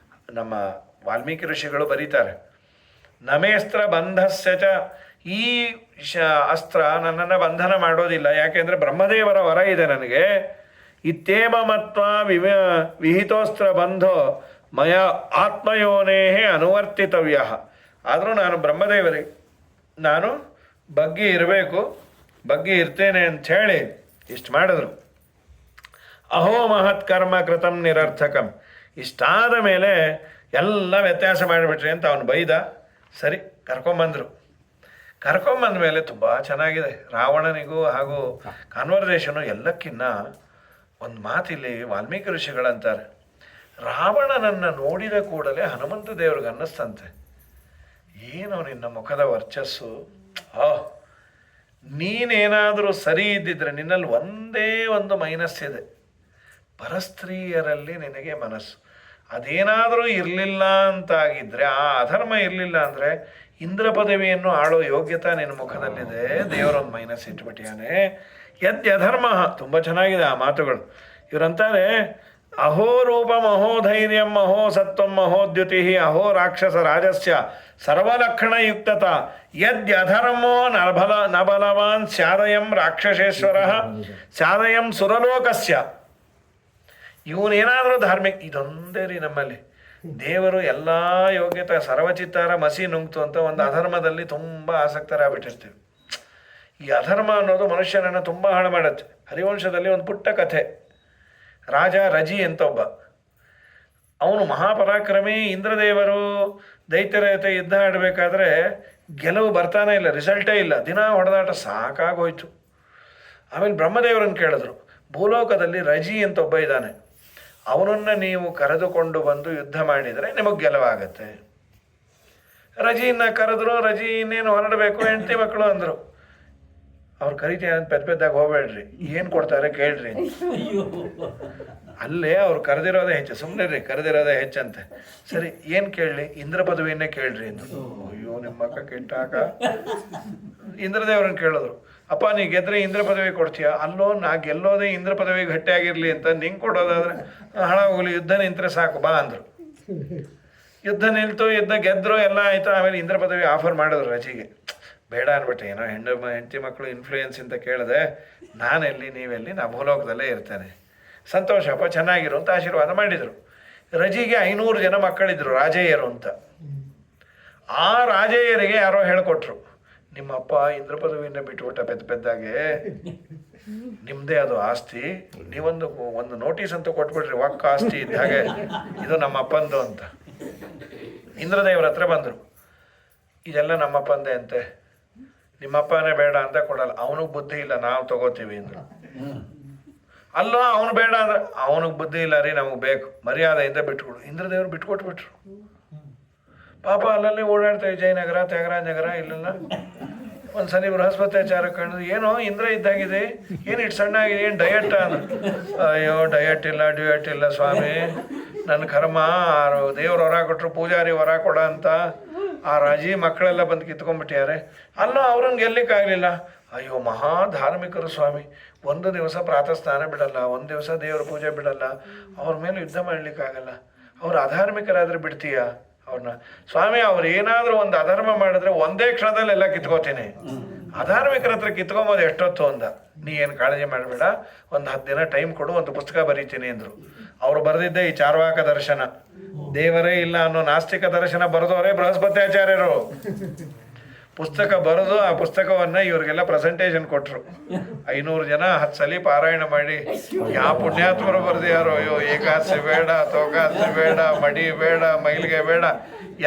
ನಮ್ಮ ವಾಲ್ಮೀಕಿ ಋಷಿಗಳು ಬರೀತಾರೆ, ನಮೇಸ್ತ್ರ ಬಂಧಸ್ಯ ಚ, ಈ ಅಸ್ತ್ರ ನನ್ನನ್ನು ಬಂಧನ ಮಾಡೋದಿಲ್ಲ, ಯಾಕೆಂದರೆ ಬ್ರಹ್ಮದೇವರ ವರ ಇದೆ ನನಗೆ. ಇತ್ಯೇವ ಮತ್ವ ವಿಹಿತೋಸ್ತ್ರ ಬಂಧೋ ಮಯ ಆತ್ಮಯೋನೇ ಅನುವರ್ತಿತವ್ಯ. ಆದರೂ ನಾನು ಬ್ರಹ್ಮದೇವರಿಗೆ ನಾನು ಬಗ್ಗೆ ಇರಬೇಕು, ಬಗ್ಗೆ ಇರ್ತೇನೆ ಅಂಥೇಳಿ ಇಷ್ಟು ಮಾಡಿದ್ರು. ಅಹೋ ಮಹತ್ ಕರ್ಮ ಕೃತಂ ನಿರರ್ಥಕಂ. ಇಷ್ಟಾದ ಮೇಲೆ ಎಲ್ಲ ವ್ಯತ್ಯಾಸ ಮಾಡಿಬಿಟ್ರಿ ಅಂತ ಅವನು ಬೈದ. ಸರಿ, ಕರ್ಕೊಂಬಂದರು. ಕರ್ಕೊಂಬಂದ ಮೇಲೆ ತುಂಬ ಚೆನ್ನಾಗಿದೆ. ರಾವಣನಿಗೂ ಹಾಗೂ ಕಾನ್ವರ್ಸೇಷನು ಎಲ್ಲಕ್ಕಿನ್ನ ಒಂದು ಮಾತಿಲ್ಲಿ ವಾಲ್ಮೀಕಿ ಋಷಿಗಳಂತಾರೆ, ರಾವಣನನ್ನು ನೋಡಿದ ಕೂಡಲೇ ಹನುಮಂತ ದೇವ್ರಿಗೆ ಅನ್ನಿಸ್ತಂತೆ, ಏನು ನಿನ್ನ ಮುಖದ ವರ್ಚಸ್ಸು, ನೀನೇನಾದರೂ ಸರಿ ಇದ್ದಿದ್ರೆ, ನಿನ್ನಲ್ಲಿ ಒಂದೇ ಒಂದು ಮೈನಸ್ ಇದೆ, ಪರಸ್ತ್ರೀಯರಲ್ಲಿ ನಿನಗೆ ಮನಸ್ಸು. ಅದೇನಾದರೂ ಇರಲಿಲ್ಲ ಅಂತಾಗಿದ್ದರೆ, ಆ ಅಧರ್ಮ ಇರಲಿಲ್ಲ ಅಂದರೆ ಇಂದ್ರ ಪದವಿಯನ್ನು ಆಳೋ ಯೋಗ್ಯತೆ ನಿನ್ನ ಮುಖದಲ್ಲಿದೆ. ದೇವರೊಂದು ಮೈನಸ್ ಇಟ್ಬಿಟ್ಟಿಯಾನೆ. ಯದ್ಯಧರ್ಮ. ತುಂಬ ಚೆನ್ನಾಗಿದೆ ಆ ಮಾತುಗಳು. ಇವರಂತಾರೆ, ಅಹೋ ರೂಪಂ ಅಹೋ ಧೈರ್ಯಂ ಅಹೋ ಸತ್ವಂ ಅಹೋದ್ಯುತಿ ಅಹೋ ರಾಕ್ಷಸ ರಾಜಸ್ಯ ಸರ್ವಲಕ್ಷಣಯುಕ್ತತ ಯದ್ಯಧರ್ಮೋ ನಬಲವಾನ್ ಸ್ಯಾದಯಂ ರಾಕ್ಷಸೇಶ್ವರ ಸ್ಯಾದಯಂ ಸುರಲೋಕಸ್ಯ. ಇವನೇನಾದರೂ ಧಾರ್ಮಿಕ, ಇದೊಂದೇ ರೀ ನಮ್ಮಲ್ಲಿ. ದೇವರು ಎಲ್ಲ ಯೋಗ್ಯತೆ ಸರ್ವಚಿತ್ತಾರ ಮಸಿ ನುಂಗ್ತು ಅಂತ ಒಂದು ಅಧರ್ಮದಲ್ಲಿ ತುಂಬ ಆಸಕ್ತರಾಗ್ಬಿಟ್ಟಿರ್ತೀವಿ. ಈ ಅಧರ್ಮ ಅನ್ನೋದು ಮನುಷ್ಯನನ್ನು ತುಂಬ ಹಾಳು ಮಾಡುತ್ತೆ. ಹರಿವಂಶದಲ್ಲಿ ಒಂದು ಪುಟ್ಟ ಕಥೆ. ರಾಜ ರಜಿ ಅಂತ ಒಬ್ಬ, ಅವನು ಮಹಾಪರಾಕ್ರಮಿ. ಇಂದ್ರದೇವರು ದೈತ್ಯರ ಜೊತೆ ಯುದ್ಧ ಆಡಬೇಕಾದ್ರೆ ಗೆಲುವು ಬರ್ತಾನೆ ಇಲ್ಲ, ರಿಸಲ್ಟೇ ಇಲ್ಲ. ದಿನ ಹೊಡೆದಾಟ ಸಾಕಾಗೋಯ್ತು. ಆಮೇಲೆ ಬ್ರಹ್ಮದೇವರನ್ನು ಕೇಳಿದ್ರು, ಭೂಲೋಕದಲ್ಲಿ ರಜಿ ಅಂತ ಒಬ್ಬ ಇದ್ದಾನೆ. ಅವನನ್ನು ನೀವು ಕರೆದುಕೊಂಡು ಬಂದು ಯುದ್ಧ ಮಾಡಿದರೆ ನಿಮಗೆ ಗೆಲುವಾಗತ್ತೆ. ರಜಿನ ಕರೆದ್ರು, ರಜಿ ಇನ್ನೇನು ಹೊರಡಬೇಕು, ಹೆಂಡತಿ ಮಕ್ಕಳು ಅಂದರು. ಅವ್ರು ಕರಿತೀನಿ ಅಂತ ಪೆದ್ದಾಗಿ ಹೋಗ್ಬೇಡ್ರಿ, ಏನು ಕೊಡ್ತಾರೆ ಕೇಳ್ರಿ. ಅಲ್ಲೇ ಅವ್ರು ಕರೆದಿರೋದೇ ಹೆಚ್ಚು, ಸುಮ್ಮನೆ ರೀ ಕರೆದಿರೋದೇ ಹೆಚ್ಚಂತೆ. ಸರಿ ಏನು ಕೇಳಲಿ? ಇಂದ್ರ ಪದವಿಯನ್ನೇ ಕೇಳ್ರಿ ಅಂದರು. ಅಯ್ಯೋ ನಿಮ್ಮ ಅಕ್ಕ ಕೆಟ್ಟಾಕ ಇಂದ್ರದೇವ್ರನ್ನ ಕೇಳಿದ್ರು. ಅಪ್ಪ ನೀ ಗೆದ್ರೆ ಇಂದ್ರ ಪದವಿ ಕೊಡ್ತೀಯ? ಅಲ್ಲೋ ನಾ ಗೆಲ್ಲೋದೇ ಇಂದ್ರ ಪದವಿ ಗಟ್ಟಿಯಾಗಿರಲಿ ಅಂತ, ನಿಂಗೆ ಕೊಡೋದಾದ್ರೆ ಹಣ ಹೋಗಲಿ, ಯುದ್ಧ ನಿಂತರೆ ಸಾಕು ಬಾ ಅಂದರು. ಯುದ್ಧ ನಿಲ್ತು, ಯುದ್ಧ ಗೆದ್ದರು, ಎಲ್ಲ ಆಯಿತು. ಆಮೇಲೆ ಇಂದ್ರ ಪದವಿ ಆಫರ್ ಮಾಡಿದ್ರು ರಜಿಗೆ. ಬೇಡ ಅಂದ್ಬಿಟ್ಟೆ, ಏನೋ ಹೆಂಡತಿ ಮಕ್ಕಳು ಇನ್ಫ್ಲೂಯೆನ್ಸ್ ಅಂತ ಕೇಳಿದೆ. ನಾನೆಲ್ಲಿ ನೀವೆಲ್ಲಿ, ನಾ ಭೂಲೋಕದಲ್ಲೇ ಇರ್ತೇನೆ, ಸಂತೋಷಪ್ಪ ಚೆನ್ನಾಗಿರು ಅಂತ ಆಶೀರ್ವಾದ ಮಾಡಿದರು. ರಜಿಗೆ 500 ಜನ ಮಕ್ಕಳಿದ್ರು, ರಾಜೇಯರು ಅಂತ. ಆ ರಾಜೇಯರಿಗೆ ಯಾರೋ ಹೇಳಿಕೊಟ್ರು, ನಿಮ್ಮಪ್ಪ ಇಂದ್ರ ಪದವಿಯಿಂದ ಬಿಟ್ಟುಬಿಟ್ಟ ಪೆದ್ದಾಗೆ, ನಿಮ್ಮದೇ ಅದು ಆಸ್ತಿ, ನೀವೊಂದು ನೋಟಿಸ್ ಅಂತ ಕೊಟ್ಬಿಟ್ರಿ, ಒಕ್ಕ ಆಸ್ತಿ ಇದ್ದ ಹಾಗೆ, ಇದು ನಮ್ಮ ಅಪ್ಪಂದು ಅಂತ. ಇಂದ್ರದೇವ್ರ ಹತ್ರ ಬಂದರು, ಇದೆಲ್ಲ ನಮ್ಮಪ್ಪಂದೆ ಅಂತೆ, ನಿಮ್ಮಪ್ಪನೇ ಬೇಡ ಅಂತ ಕೊಡಲ್ಲ, ಅವನಿಗೆ ಬುದ್ಧಿ ಇಲ್ಲ, ನಾವು ತಗೋತೀವಿ ಅಂದರು. ಅಲ್ಲೋ ಅವನು ಬೇಡ ಅಂದ್ರೆ, ಅವನಿಗೆ ಬುದ್ಧಿ ಇಲ್ಲ ರೀ, ನಮಗೆ ಬೇಕು, ಮರ್ಯಾದೆಯಿಂದ ಬಿಟ್ಕೊಡು. ಇಂದ್ರದೇವ್ರು ಬಿಟ್ಕೊಟ್ಬಿಟ್ರು. ಪಾಪ ಅಲ್ಲಲ್ಲಿ ಓಡಾಡ್ತೇವೆ, ವಿಜಯನಗರ, ತ್ಯಾಗರಾಜ ನಗರ, ಇಲ್ಲೆಲ್ಲ. ಒಂದು ಸಲ ಬೃಹಸ್ಪತ್ಯಾಚಾರ ಕಂಡು, ಏನೋ ಇಂದ್ರ ಇದ್ದಾಗಿದೆ, ಏನು ಇಟ್ಟು ಸಣ್ಣ ಆಗಿದೆ, ಏನು ಡಯಟ್ ಅಂದ್ರೆ, ಅಯ್ಯೋ ಡಯಟ್ ಇಲ್ಲ ಸ್ವಾಮಿ, ನನ್ನ ಕರ್ಮ. ದೇವ್ರು ಹೊರ ಕೊಟ್ಟರು, ಪೂಜಾರಿ ಹೊರ ಕೊಡ ಅಂತ ಆ ರಾಜಿ ಮಕ್ಕಳೆಲ್ಲ ಬಂದು ಕಿತ್ಕೊಂಡ್ಬಿಟ್ಟಿದ್ದಾರೆ. ಅಲ್ಲೋ ಅವ್ರನ್ನ ಗೆಲ್ಲಿಕ್ಕಾಗಲಿಲ್ಲ. ಅಯ್ಯೋ ಮಹಾ ಧಾರ್ಮಿಕರು ಸ್ವಾಮಿ, ಒಂದು ದಿವಸ ಪ್ರಾತಃ ಸ್ನಾನ ಬಿಡಲ್ಲ, ಒಂದು ದಿವಸ ದೇವ್ರ ಪೂಜೆ ಬಿಡಲ್ಲ, ಅವ್ರ ಮೇಲೆ ಯುದ್ಧ ಮಾಡಲಿಕ್ಕಾಗಲ್ಲ. ಅವ್ರು ಅಧಾರ್ಮಿಕರಾದರೆ ಬಿಡ್ತೀಯ ಅವ್ರನ್ನ? ಸ್ವಾಮಿ, ಅವ್ರು ಏನಾದರೂ ಒಂದು ಅಧರ್ಮ ಮಾಡಿದ್ರೆ ಒಂದೇ ಕ್ಷಣದಲ್ಲಿ ಎಲ್ಲ ಕಿತ್ಕೋತೀನಿ, ಅಧಾರ್ಮಿಕರ ಹತ್ರ ಕಿತ್ಕೊಂಬೋದು ಎಷ್ಟೊತ್ತು ಅಂದ. ನೀ ಏನು ಕಾಳಜಿ ಮಾಡಬೇಡ, ಒಂದು 10 ದಿನ ಟೈಮ್ ಕೊಡು, ಒಂದು ಪುಸ್ತಕ ಬರೀತೀನಿ ಅಂದರು. ಅವರು ಬರೆದಿದ್ದೆ ಈ ಚಾರ್ವಾಕ ದರ್ಶನ. ದೇವರೇ ಇಲ್ಲ ಅನ್ನೋ ನಾಸ್ತಿಕ ದರ್ಶನ ಬರೆದವರೇ ಬೃಹಸ್ಪತ್ಯಾಚಾರ್ಯರು. ಪುಸ್ತಕ ಬರೆದು ಆ ಪುಸ್ತಕವನ್ನು ಇವರಿಗೆಲ್ಲ ಪ್ರೆಸೆಂಟೇಷನ್ ಕೊಟ್ಟರು. 500 ಜನ 10 ಸಲ ಪಾರಾಯಣ ಮಾಡಿ, ಯಾವ ಪುಣ್ಯಾತ್ಮರು ಬರೆದ್ಯಾರೋ, ಅಯ್ಯೋ ಏಕಾದಶಿ ಬೇಡ, ತೋಕಾದಶಿ ಬೇಡ, ಮಡಿ ಬೇಡ, ಮೈಲಿಗೆ ಬೇಡ,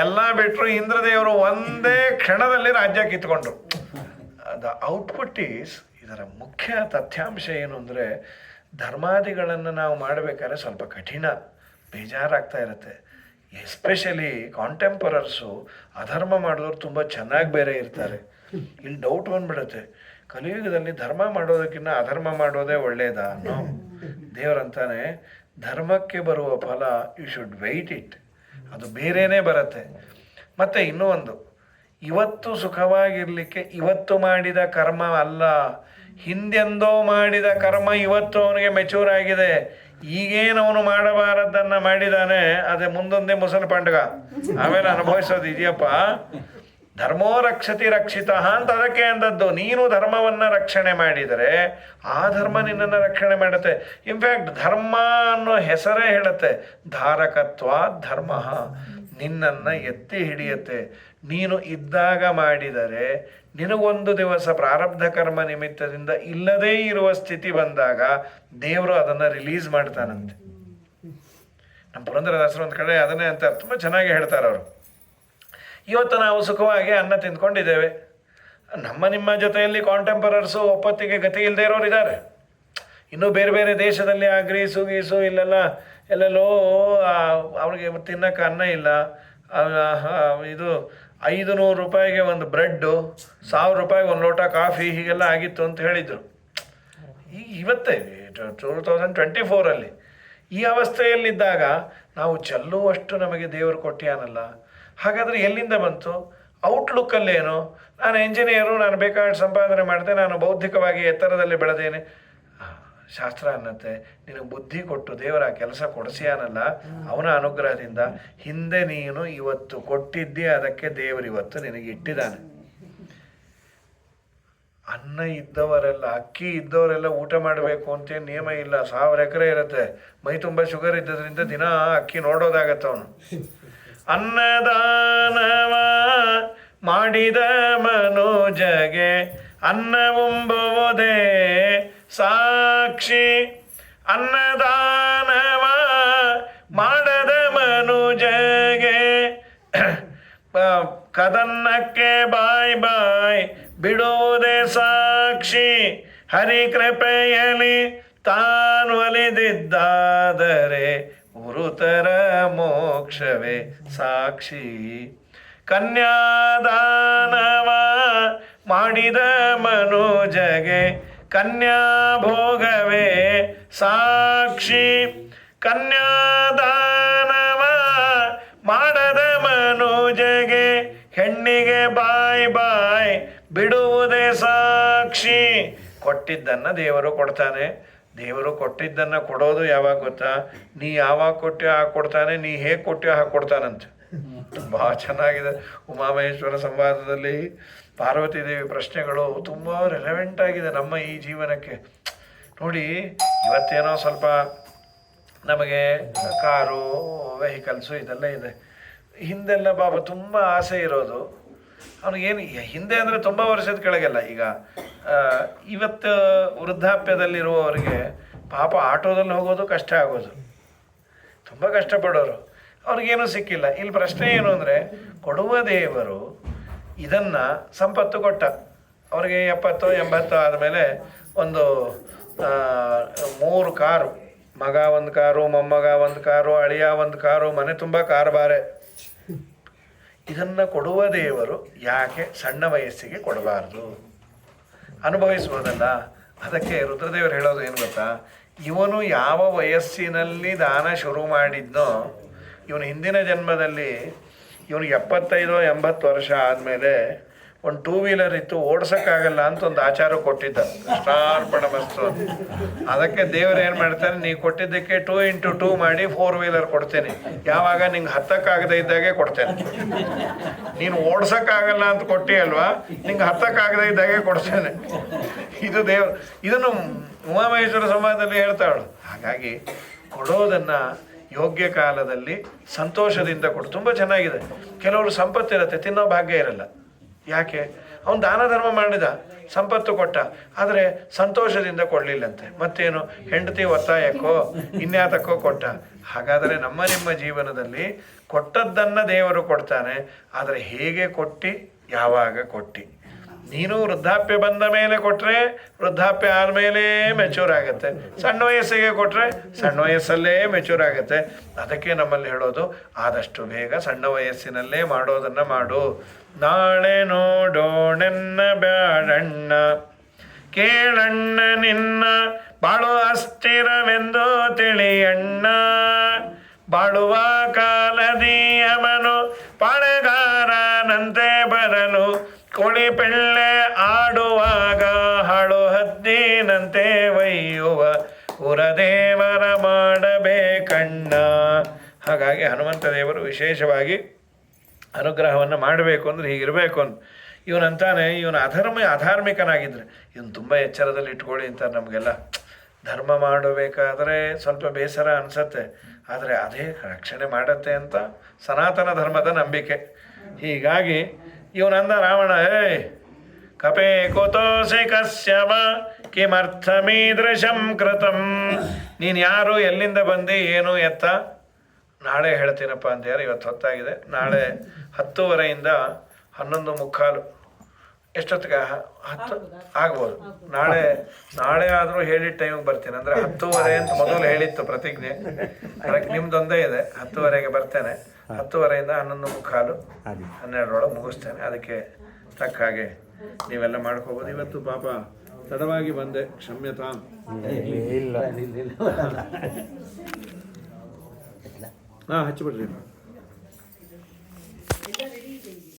ಎಲ್ಲ ಬಿಟ್ಟರು. ಇಂದ್ರದೇವರು ಒಂದೇ ಕ್ಷಣದಲ್ಲಿ ರಾಜ್ಯ ಕಿತ್ಕೊಂಡ್ರು. ದ ಔಟ್ಪುಟ್ ಈಸ್, ಇದರ ಮುಖ್ಯ ತಥ್ಯಾಂಶ ಏನು ಅಂದರೆ, ಧರ್ಮಾದಿಗಳನ್ನು ನಾವು ಮಾಡಬೇಕಾದ್ರೆ ಸ್ವಲ್ಪ ಕಠಿಣ, ಬೇಜಾರಾಗ್ತಾ ಇರುತ್ತೆ. ಎಸ್ಪೆಷಲಿ ಕಾಂಟೆಂಪರರ್ಸು ಅಧರ್ಮ ಮಾಡಿದವರು ತುಂಬ ಚೆನ್ನಾಗಿ ಬೇರೆ ಇರ್ತಾರೆ. ಇಲ್ಲಿ ಡೌಟ್ ಬಂದ್ಬಿಡುತ್ತೆ, ಕಲಿಯುಗದಲ್ಲಿ ಧರ್ಮ ಮಾಡೋದಕ್ಕಿಂತ ಅಧರ್ಮ ಮಾಡೋದೇ ಒಳ್ಳೆಯದಾ ಅನ್ನೋ. ದೇವರಂತಾನೆ, ಧರ್ಮಕ್ಕೆ ಬರುವ ಫಲ ಯು ಶುಡ್ ವೆಯ್ಟ್ ಇಟ್, ಅದು ಬೇರೆಯೇ ಬರುತ್ತೆ. ಮತ್ತು ಇನ್ನೂ ಒಂದು, ಇವತ್ತು ಸುಖವಾಗಿರಲಿಕ್ಕೆ ಇವತ್ತು ಮಾಡಿದ ಕರ್ಮ ಅಲ್ಲ, ಹಿಂದೆಂದೋ ಮಾಡಿದ ಕರ್ಮ ಇವತ್ತು ಅವನಿಗೆ ಮೆಚೂರ್ ಆಗಿದೆ. ಈಗೇನು ಅವನು ಮಾಡಬಾರದನ್ನು ಮಾಡಿದಾನೆ, ಅದೇ ಮುಂದೊಂದೇ ಮುಸಲ್ ಪಂಡಗ, ಆಮೇಲೆ ಅನುಭವಿಸೋದು ಇದೆಯಪ್ಪ. ಧರ್ಮೋ ರಕ್ಷತಿ ರಕ್ಷಿತ ಅಂತ ಅದಕ್ಕೆ ಅಂದದ್ದು. ನೀನು ಧರ್ಮವನ್ನು ರಕ್ಷಣೆ ಮಾಡಿದರೆ ಆ ಧರ್ಮ ನಿನ್ನನ್ನು ರಕ್ಷಣೆ ಮಾಡುತ್ತೆ. ಇನ್ಫ್ಯಾಕ್ಟ್ ಧರ್ಮ ಅನ್ನೋ ಹೆಸರೇ ಹೇಳುತ್ತೆ, ಧಾರಕತ್ವ ಧರ್ಮ, ನಿನ್ನನ್ನು ಎತ್ತಿ ಹಿಡಿಯುತ್ತೆ. ನೀನು ಇದ್ದಾಗ ಮಾಡಿದರೆ ನಿನಗೊಂದು ದಿವಸ ಪ್ರಾರಬ್ಧ ಕರ್ಮ ನಿಮಿತ್ತದಿಂದ ಇಲ್ಲದೇ ಇರುವ ಸ್ಥಿತಿ ಬಂದಾಗ ದೇವರು ಅದನ್ನು ರಿಲೀಸ್ ಮಾಡ್ತಾನಂತೆ. ನಮ್ಮ ಪುರಂದರದಾಸರು ಒಂದು ಕಡೆ ಅದನ್ನೇ ಅಂತ ತುಂಬ ಚೆನ್ನಾಗಿ ಹೇಳ್ತಾರೆ ಅವರು. ಇವತ್ತು ನಾವು ಸುಖವಾಗಿ ಅನ್ನ ತಿಂದ್ಕೊಂಡಿದ್ದೇವೆ. ನಿಮ್ಮ ಜೊತೆಯಲ್ಲಿ ಕಾಂಟೆಂಪರರ್ಸು ಒಪ್ಪತ್ತಿಗೆ ಗತಿ ಇಲ್ಲದೆ ಇರೋರು ಇದ್ದಾರೆ. ಇನ್ನೂ ಬೇರೆ ಬೇರೆ ದೇಶದಲ್ಲಿ ಆ ಗ್ರೀಸು ಗೀಸು ಎಲ್ಲೆಲ್ಲೋ ಅವ್ರಿಗೆ ತಿನ್ನೋಕೆ ಅನ್ನ ಇಲ್ಲ. ಇದು 500 ರೂಪಾಯಿಗೆ ಒಂದು ಬ್ರೆಡ್ಡು, 1000 ರೂಪಾಯಿಗೆ ಒಂದು ಲೋಟ ಕಾಫಿ, ಹೀಗೆಲ್ಲ ಆಗಿತ್ತು ಅಂತ ಹೇಳಿದರು. ಇವತ್ತೇ 2024 ಈ ಅವಸ್ಥೆಯಲ್ಲಿದ್ದಾಗ ನಾವು ಚೆಲ್ಲುವಷ್ಟು ನಮಗೆ ದೇವರು ಕೊಟ್ಟಿಯಾನಲ್ಲ. ಹಾಗಾದರೆ ಎಲ್ಲಿಂದ ಬಂತು? ಔಟ್ಲುಕ್ಕಲ್ಲೇನು? ನಾನು ಎಂಜಿನಿಯರು, ನಾನು ಬೇಕಾದ ಸಂಪಾದನೆ ಮಾಡಿದೆ, ನಾನು ಬೌದ್ಧಿಕವಾಗಿ ಎತ್ತರದಲ್ಲಿ ಬೆಳೆದೇನೆ. ಶಾಸ್ತ್ರ ಅನ್ನತ್ತೆ, ನಿನಗೆ ಬುದ್ಧಿ ಕೊಟ್ಟು ದೇವರ ಕೆಲಸ ಕೊಡಿಸ್ಯಾನಲ್ಲ, ಅವನ ಅನುಗ್ರಹದಿಂದ ಹಿಂದೆ ನೀನು ಇವತ್ತು ಕೊಟ್ಟಿದ್ದಿ, ಅದಕ್ಕೆ ದೇವರು ಇವತ್ತು ನಿನಗೆ ಇಟ್ಟಿದ್ದಾನೆ. ಅನ್ನ ಇದ್ದವರೆಲ್ಲ, ಅಕ್ಕಿ ಇದ್ದವರೆಲ್ಲ ಊಟ ಮಾಡಬೇಕು ಅಂತ ನಿಯಮ ಇಲ್ಲ. 1000 ಎಕರೆ ಇರುತ್ತೆ, ಮೈ ತುಂಬ ಶುಗರ್ ಇದ್ದದ್ರಿಂದ ದಿನ ಅಕ್ಕಿ ನೋಡೋದಾಗತ್ತ ಅವನು. ಅನ್ನದಾನವ ಮಾಡಿದ ಮನುಜಗೆ ಅನ್ನವುಂಬುವುದೇ ಸಾಕ್ಷಿ, ಅನ್ನದಾನವ ಮಾಡದ ಮನುಜಗೆ ಕದನ್ನಕ್ಕೆ ಬಾಯ್ ಬಾಯ್ ಬಿಡುವುದೇ ಸಾಕ್ಷಿ. ಹರಿಕೃಪೆಯಲಿ ತಾನೊಲಿದಿದ್ದಾದರೆ ಗುರುತರ ಮೋಕ್ಷವೇ ಸಾಕ್ಷಿ. ಕನ್ಯಾದಾನವ ಮಾಡಿದ ಮನುಜಗೆ ಕನ್ಯಾಭೋಗವೇ ಸಾಕ್ಷಿ. ಕನ್ಯಾದಾನವ ಮಾಡದ ಮನುಜಗೆ ಹೆಣ್ಣಿಗೆ ಬಾಯ್ ಬಾಯ್ ಬಿಡುವುದೇ ಸಾಕ್ಷಿ. ಕೊಟ್ಟಿದ್ದನ್ನು ದೇವರು ಕೊಡ್ತಾನೆ. ದೇವರು ಕೊಟ್ಟಿದ್ದನ್ನು ಕೊಡೋದು ಯಾವಾಗ ಗೊತ್ತಾ? ನೀ ಯಾವಾಗ ಕೊಟ್ಟೆ ಆಗ ಕೊಡ್ತಾನೆ, ನೀ ಹೇಗೆ ಕೊಟ್ಟೆ ಹಾಗೆ ಕೊಡ್ತಾನಂತೆ. ತುಂಬ ಚೆನ್ನಾಗಿದೆ. ಉಮಾಮಹೇಶ್ವರ ಸಂವಾದದಲ್ಲಿ ಪಾರ್ವತಿ ದೇವಿ ಪ್ರಶ್ನೆಗಳು ತುಂಬ ರೆಲೆವೆಂಟ್ ಆಗಿದೆ ನಮ್ಮ ಈ ಜೀವನಕ್ಕೆ. ನೋಡಿ, ಇವತ್ತೇನೋ ಸ್ವಲ್ಪ ನಮಗೆ ಕಾರು, ವೆಹಿಕಲ್ಸು ಇದೆಲ್ಲ ಇದೆ. ಹಿಂದೆಲ್ಲ ಬಾಬಾ ತುಂಬ ಆಸೆ ಇರೋದು ಅವ್ನಿಗೇನು, ಹಿಂದೆ ಅಂದರೆ ತುಂಬ ವರ್ಷದ ಕೆಳಗೆಲ್ಲ. ಈಗ ಇವತ್ತು ವೃದ್ಧಾಪ್ಯದಲ್ಲಿರುವವರಿಗೆ ಪಾಪ ಆಟೋದಲ್ಲಿ ಹೋಗೋದು ಕಷ್ಟ ಆಗೋದು, ತುಂಬ ಕಷ್ಟಪಡೋರು, ಅವ್ರಿಗೇನೂ ಸಿಕ್ಕಿಲ್ಲ. ಇಲ್ಲಿ ಪ್ರಶ್ನೆ ಏನು ಅಂದರೆ, ಕೊಡುವ ದೇವರು ಇದನ್ನು ಸಂಪತ್ತು ಕೊಟ್ಟ. ಅವ್ರಿಗೆ 70-80 ಆದಮೇಲೆ ಒಂದು 3 ಕಾರು, ಮಗ 1 ಕಾರು, ಮೊಮ್ಮಗ 1 ಕಾರು, ಅಳಿಯ 1 ಕಾರು, ಮನೆ ತುಂಬ ಕಾರುಬಾರೆ. ಇದನ್ನು ಕೊಡುವ ದೇವರು ಯಾಕೆ ಸಣ್ಣ ವಯಸ್ಸಿಗೆ ಕೊಡಬಾರ್ದು? ಅನುಭವಿಸ್ಬೋದಲ್ಲ. ಅದಕ್ಕೆ ರುದ್ರದೇವರು ಹೇಳೋದು ಏನು ಗೊತ್ತಾ? ಇವನು ಯಾವ ವಯಸ್ಸಿನಲ್ಲಿ ದಾನ ಶುರು ಮಾಡಿದ್ನೋ, ಇವನು ಹಿಂದಿನ ಜನ್ಮದಲ್ಲಿ ಇವನು 75-80 ವರ್ಷ ಆದಮೇಲೆ ಒಂದು 2 ವೀಲರ್ ಇತ್ತು, ಓಡ್ಸೋಕ್ಕಾಗಲ್ಲ ಅಂತ ಒಂದು ಆಚಾರ ಕೊಟ್ಟಿದ್ದ, ಕೃಷ್ಣಾರ್ಪಣ ಮಸ್ತು. ಅದಕ್ಕೆ ದೇವರು ಏನು ಮಾಡ್ತಾನೆ, ನೀ ಕೊಟ್ಟಿದ್ದಕ್ಕೆ 2x2 ಮಾಡಿ 4 ವೀಲರ್ ಕೊಡ್ತೇನೆ. ಯಾವಾಗ ನಿಂಗೆ ಹತ್ತಕ್ಕಾಗದೇ ಇದ್ದಾಗೆ ಕೊಡ್ತೇನೆ. ನೀನು ಓಡ್ಸೋಕ್ಕಾಗಲ್ಲ ಅಂತ ಕೊಟ್ಟಿ ಅಲ್ವಾ, ನಿಂಗೆ ಹತ್ತಕ್ಕಾಗದೇ ಇದ್ದಾಗೆ ಕೊಡ್ತೇನೆ. ಇದು ದೇವರು, ಇದನ್ನು ಉಮಾಮಹೇಶ್ವರ ಸಂವಾದದಲ್ಲಿ ಹೇಳ್ತಾಳು. ಹಾಗಾಗಿ ಕೊಡೋದನ್ನು ಯೋಗ್ಯ ಕಾಲದಲ್ಲಿ ಸಂತೋಷದಿಂದ ಕೊಡು. ತುಂಬ ಚೆನ್ನಾಗಿದೆ. ಕೆಲವರು ಸಂಪತ್ತಿರುತ್ತೆ, ತಿನ್ನೋ ಭಾಗ್ಯ ಇರಲ್ಲ. ಯಾಕೆ? ಅವನು ದಾನ ಧರ್ಮ ಮಾಡಿದ, ಸಂಪತ್ತು ಕೊಟ್ಟ, ಆದರೆ ಸಂತೋಷದಿಂದ ಕೊಡಲಿಲ್ಲಂತೆ. ಮತ್ತೇನು, ಹೆಂಡತಿ ಒತ್ತಾಯಕ್ಕೋ ಇನ್ಯಾತಕ್ಕೋ ಕೊಟ್ಟ. ಹಾಗಾದರೆ ನಿಮ್ಮ ಜೀವನದಲ್ಲಿ ಕೊಟ್ಟದ್ದನ್ನು ದೇವರು ಕೊಡ್ತಾನೆ, ಆದರೆ ಹೇಗೆ ಕೊಟ್ಟು, ಯಾವಾಗ ಕೊಟ್ಟು. ನೀನು ವೃದ್ಧಾಪ್ಯ ಬಂದ ಮೇಲೆ ಕೊಟ್ಟರೆ ವೃದ್ಧಾಪ್ಯ ಆದಮೇಲೆ ಮೆಚೂರ್ ಆಗುತ್ತೆ, ಸಣ್ಣ ವಯಸ್ಸಿಗೆ ಕೊಟ್ಟರೆ ಸಣ್ಣ ವಯಸ್ಸಲ್ಲೇ ಮೆಚೂರ್ ಆಗುತ್ತೆ. ಅದಕ್ಕೆ ನಮ್ಮಲ್ಲಿ ಹೇಳೋದು, ಆದಷ್ಟು ಬೇಗ ಸಣ್ಣ ವಯಸ್ಸಿನಲ್ಲೇ ಮಾಡೋದನ್ನು ಮಾಡು. ನಾಳೆ ನೋಡೋಣೆನ್ನ ಬ್ಯಾಡಣ್ಣ, ಕೇಳಣ್ಣ ನಿನ್ನ ಬಾಳು ಅಸ್ಥಿರವೆಂದು ತಿಳಿಯಣ್ಣ. ಬಾಳುವ ಕಾಲದಿ ಅವನು ಪಾಳೆಗಾರನಂತೆ ಬರಲು, ಕೋಳಿ ಪೆಳ್ಳೆ ಆಡುವಾಗ ಹಾಳು ಹದ್ದಿನಂತೆ ಒಯ್ಯುವ ಉರದೇವರ ಮಾಡಬೇಕಣ್ಣ. ಹಾಗಾಗಿ ಹನುಮಂತ ದೇವರು ವಿಶೇಷವಾಗಿ ಅನುಗ್ರಹವನ್ನು ಮಾಡಬೇಕು ಅಂದರೆ ಹೀಗಿರಬೇಕು ಅಂತ. ಇವನಂತಾನೆ, ಇವನು ಅಧಾರ್ಮಿಕನಾಗಿದ್ದರೆ ಇವನು ತುಂಬ ಎಚ್ಚರದಲ್ಲಿ ಇಟ್ಕೊಳ್ಳಿ ಅಂತಾರೆ ನಮಗೆಲ್ಲ. ಧರ್ಮ ಮಾಡಬೇಕಾದ್ರೆ ಸ್ವಲ್ಪ ಬೇಸರ ಅನಿಸತ್ತೆ, ಆದರೆ ಅದೇ ರಕ್ಷಣೆ ಮಾಡತ್ತೆ ಅಂತ ಸನಾತನ ಧರ್ಮದ ನಂಬಿಕೆ. ಹೀಗಾಗಿ ಇವನಂದ ರಾವಣ, ಕಪೇ ಕುತೋಸಿ ಕಶ್ಯಪ ಕಿಮರ್ಥಮೀದೃಶಂ ಕೃತಂ. ನೀನು ಯಾರು, ಎಲ್ಲಿಂದ ಬಂದು, ಏನು ಎತ್ತ? ನಾಳೆ ಹೇಳ್ತೀನಪ್ಪ ಅಂತ. ಯಾರು ಇವತ್ತು ಹೊತ್ತಾಗಿದೆ, ನಾಳೆ 10:30ಯಿಂದ 11:45 ಎಷ್ಟೊತ್ತಿಗೆ 10 ಆಗ್ಬೋದು. ನಾಳೆ ಆದರೂ ಹೇಳಿದ ಟೈಮಿಗೆ ಬರ್ತೀನಿ. ಅಂದರೆ 10:30 ಅಂತ ಮೊದಲು ಹೇಳಿತ್ತು ಪ್ರತಿಜ್ಞೆ. ಕರೆಕ್ಟ್ ನಿಮ್ದೊಂದೇ ಇದೆ. 10:30ಗೆ ಬರ್ತೇನೆ. 10:30ಯಿಂದ 11:45 12ರೊಳಗೆ ಮುಗಿಸ್ತೇನೆ. ಅದಕ್ಕೆ ತಕ್ಕ ಹಾಗೆ ನೀವೆಲ್ಲ ಮಾಡ್ಕೋಬೋದು. ಇವತ್ತು ಪಾಪ ತಡವಾಗಿ ಬಂದೆ, ಕ್ಷಮ್ಯತಾ. ಹಾಂ, ಹಚ್ಚಿಬಿಡ್ರಿ.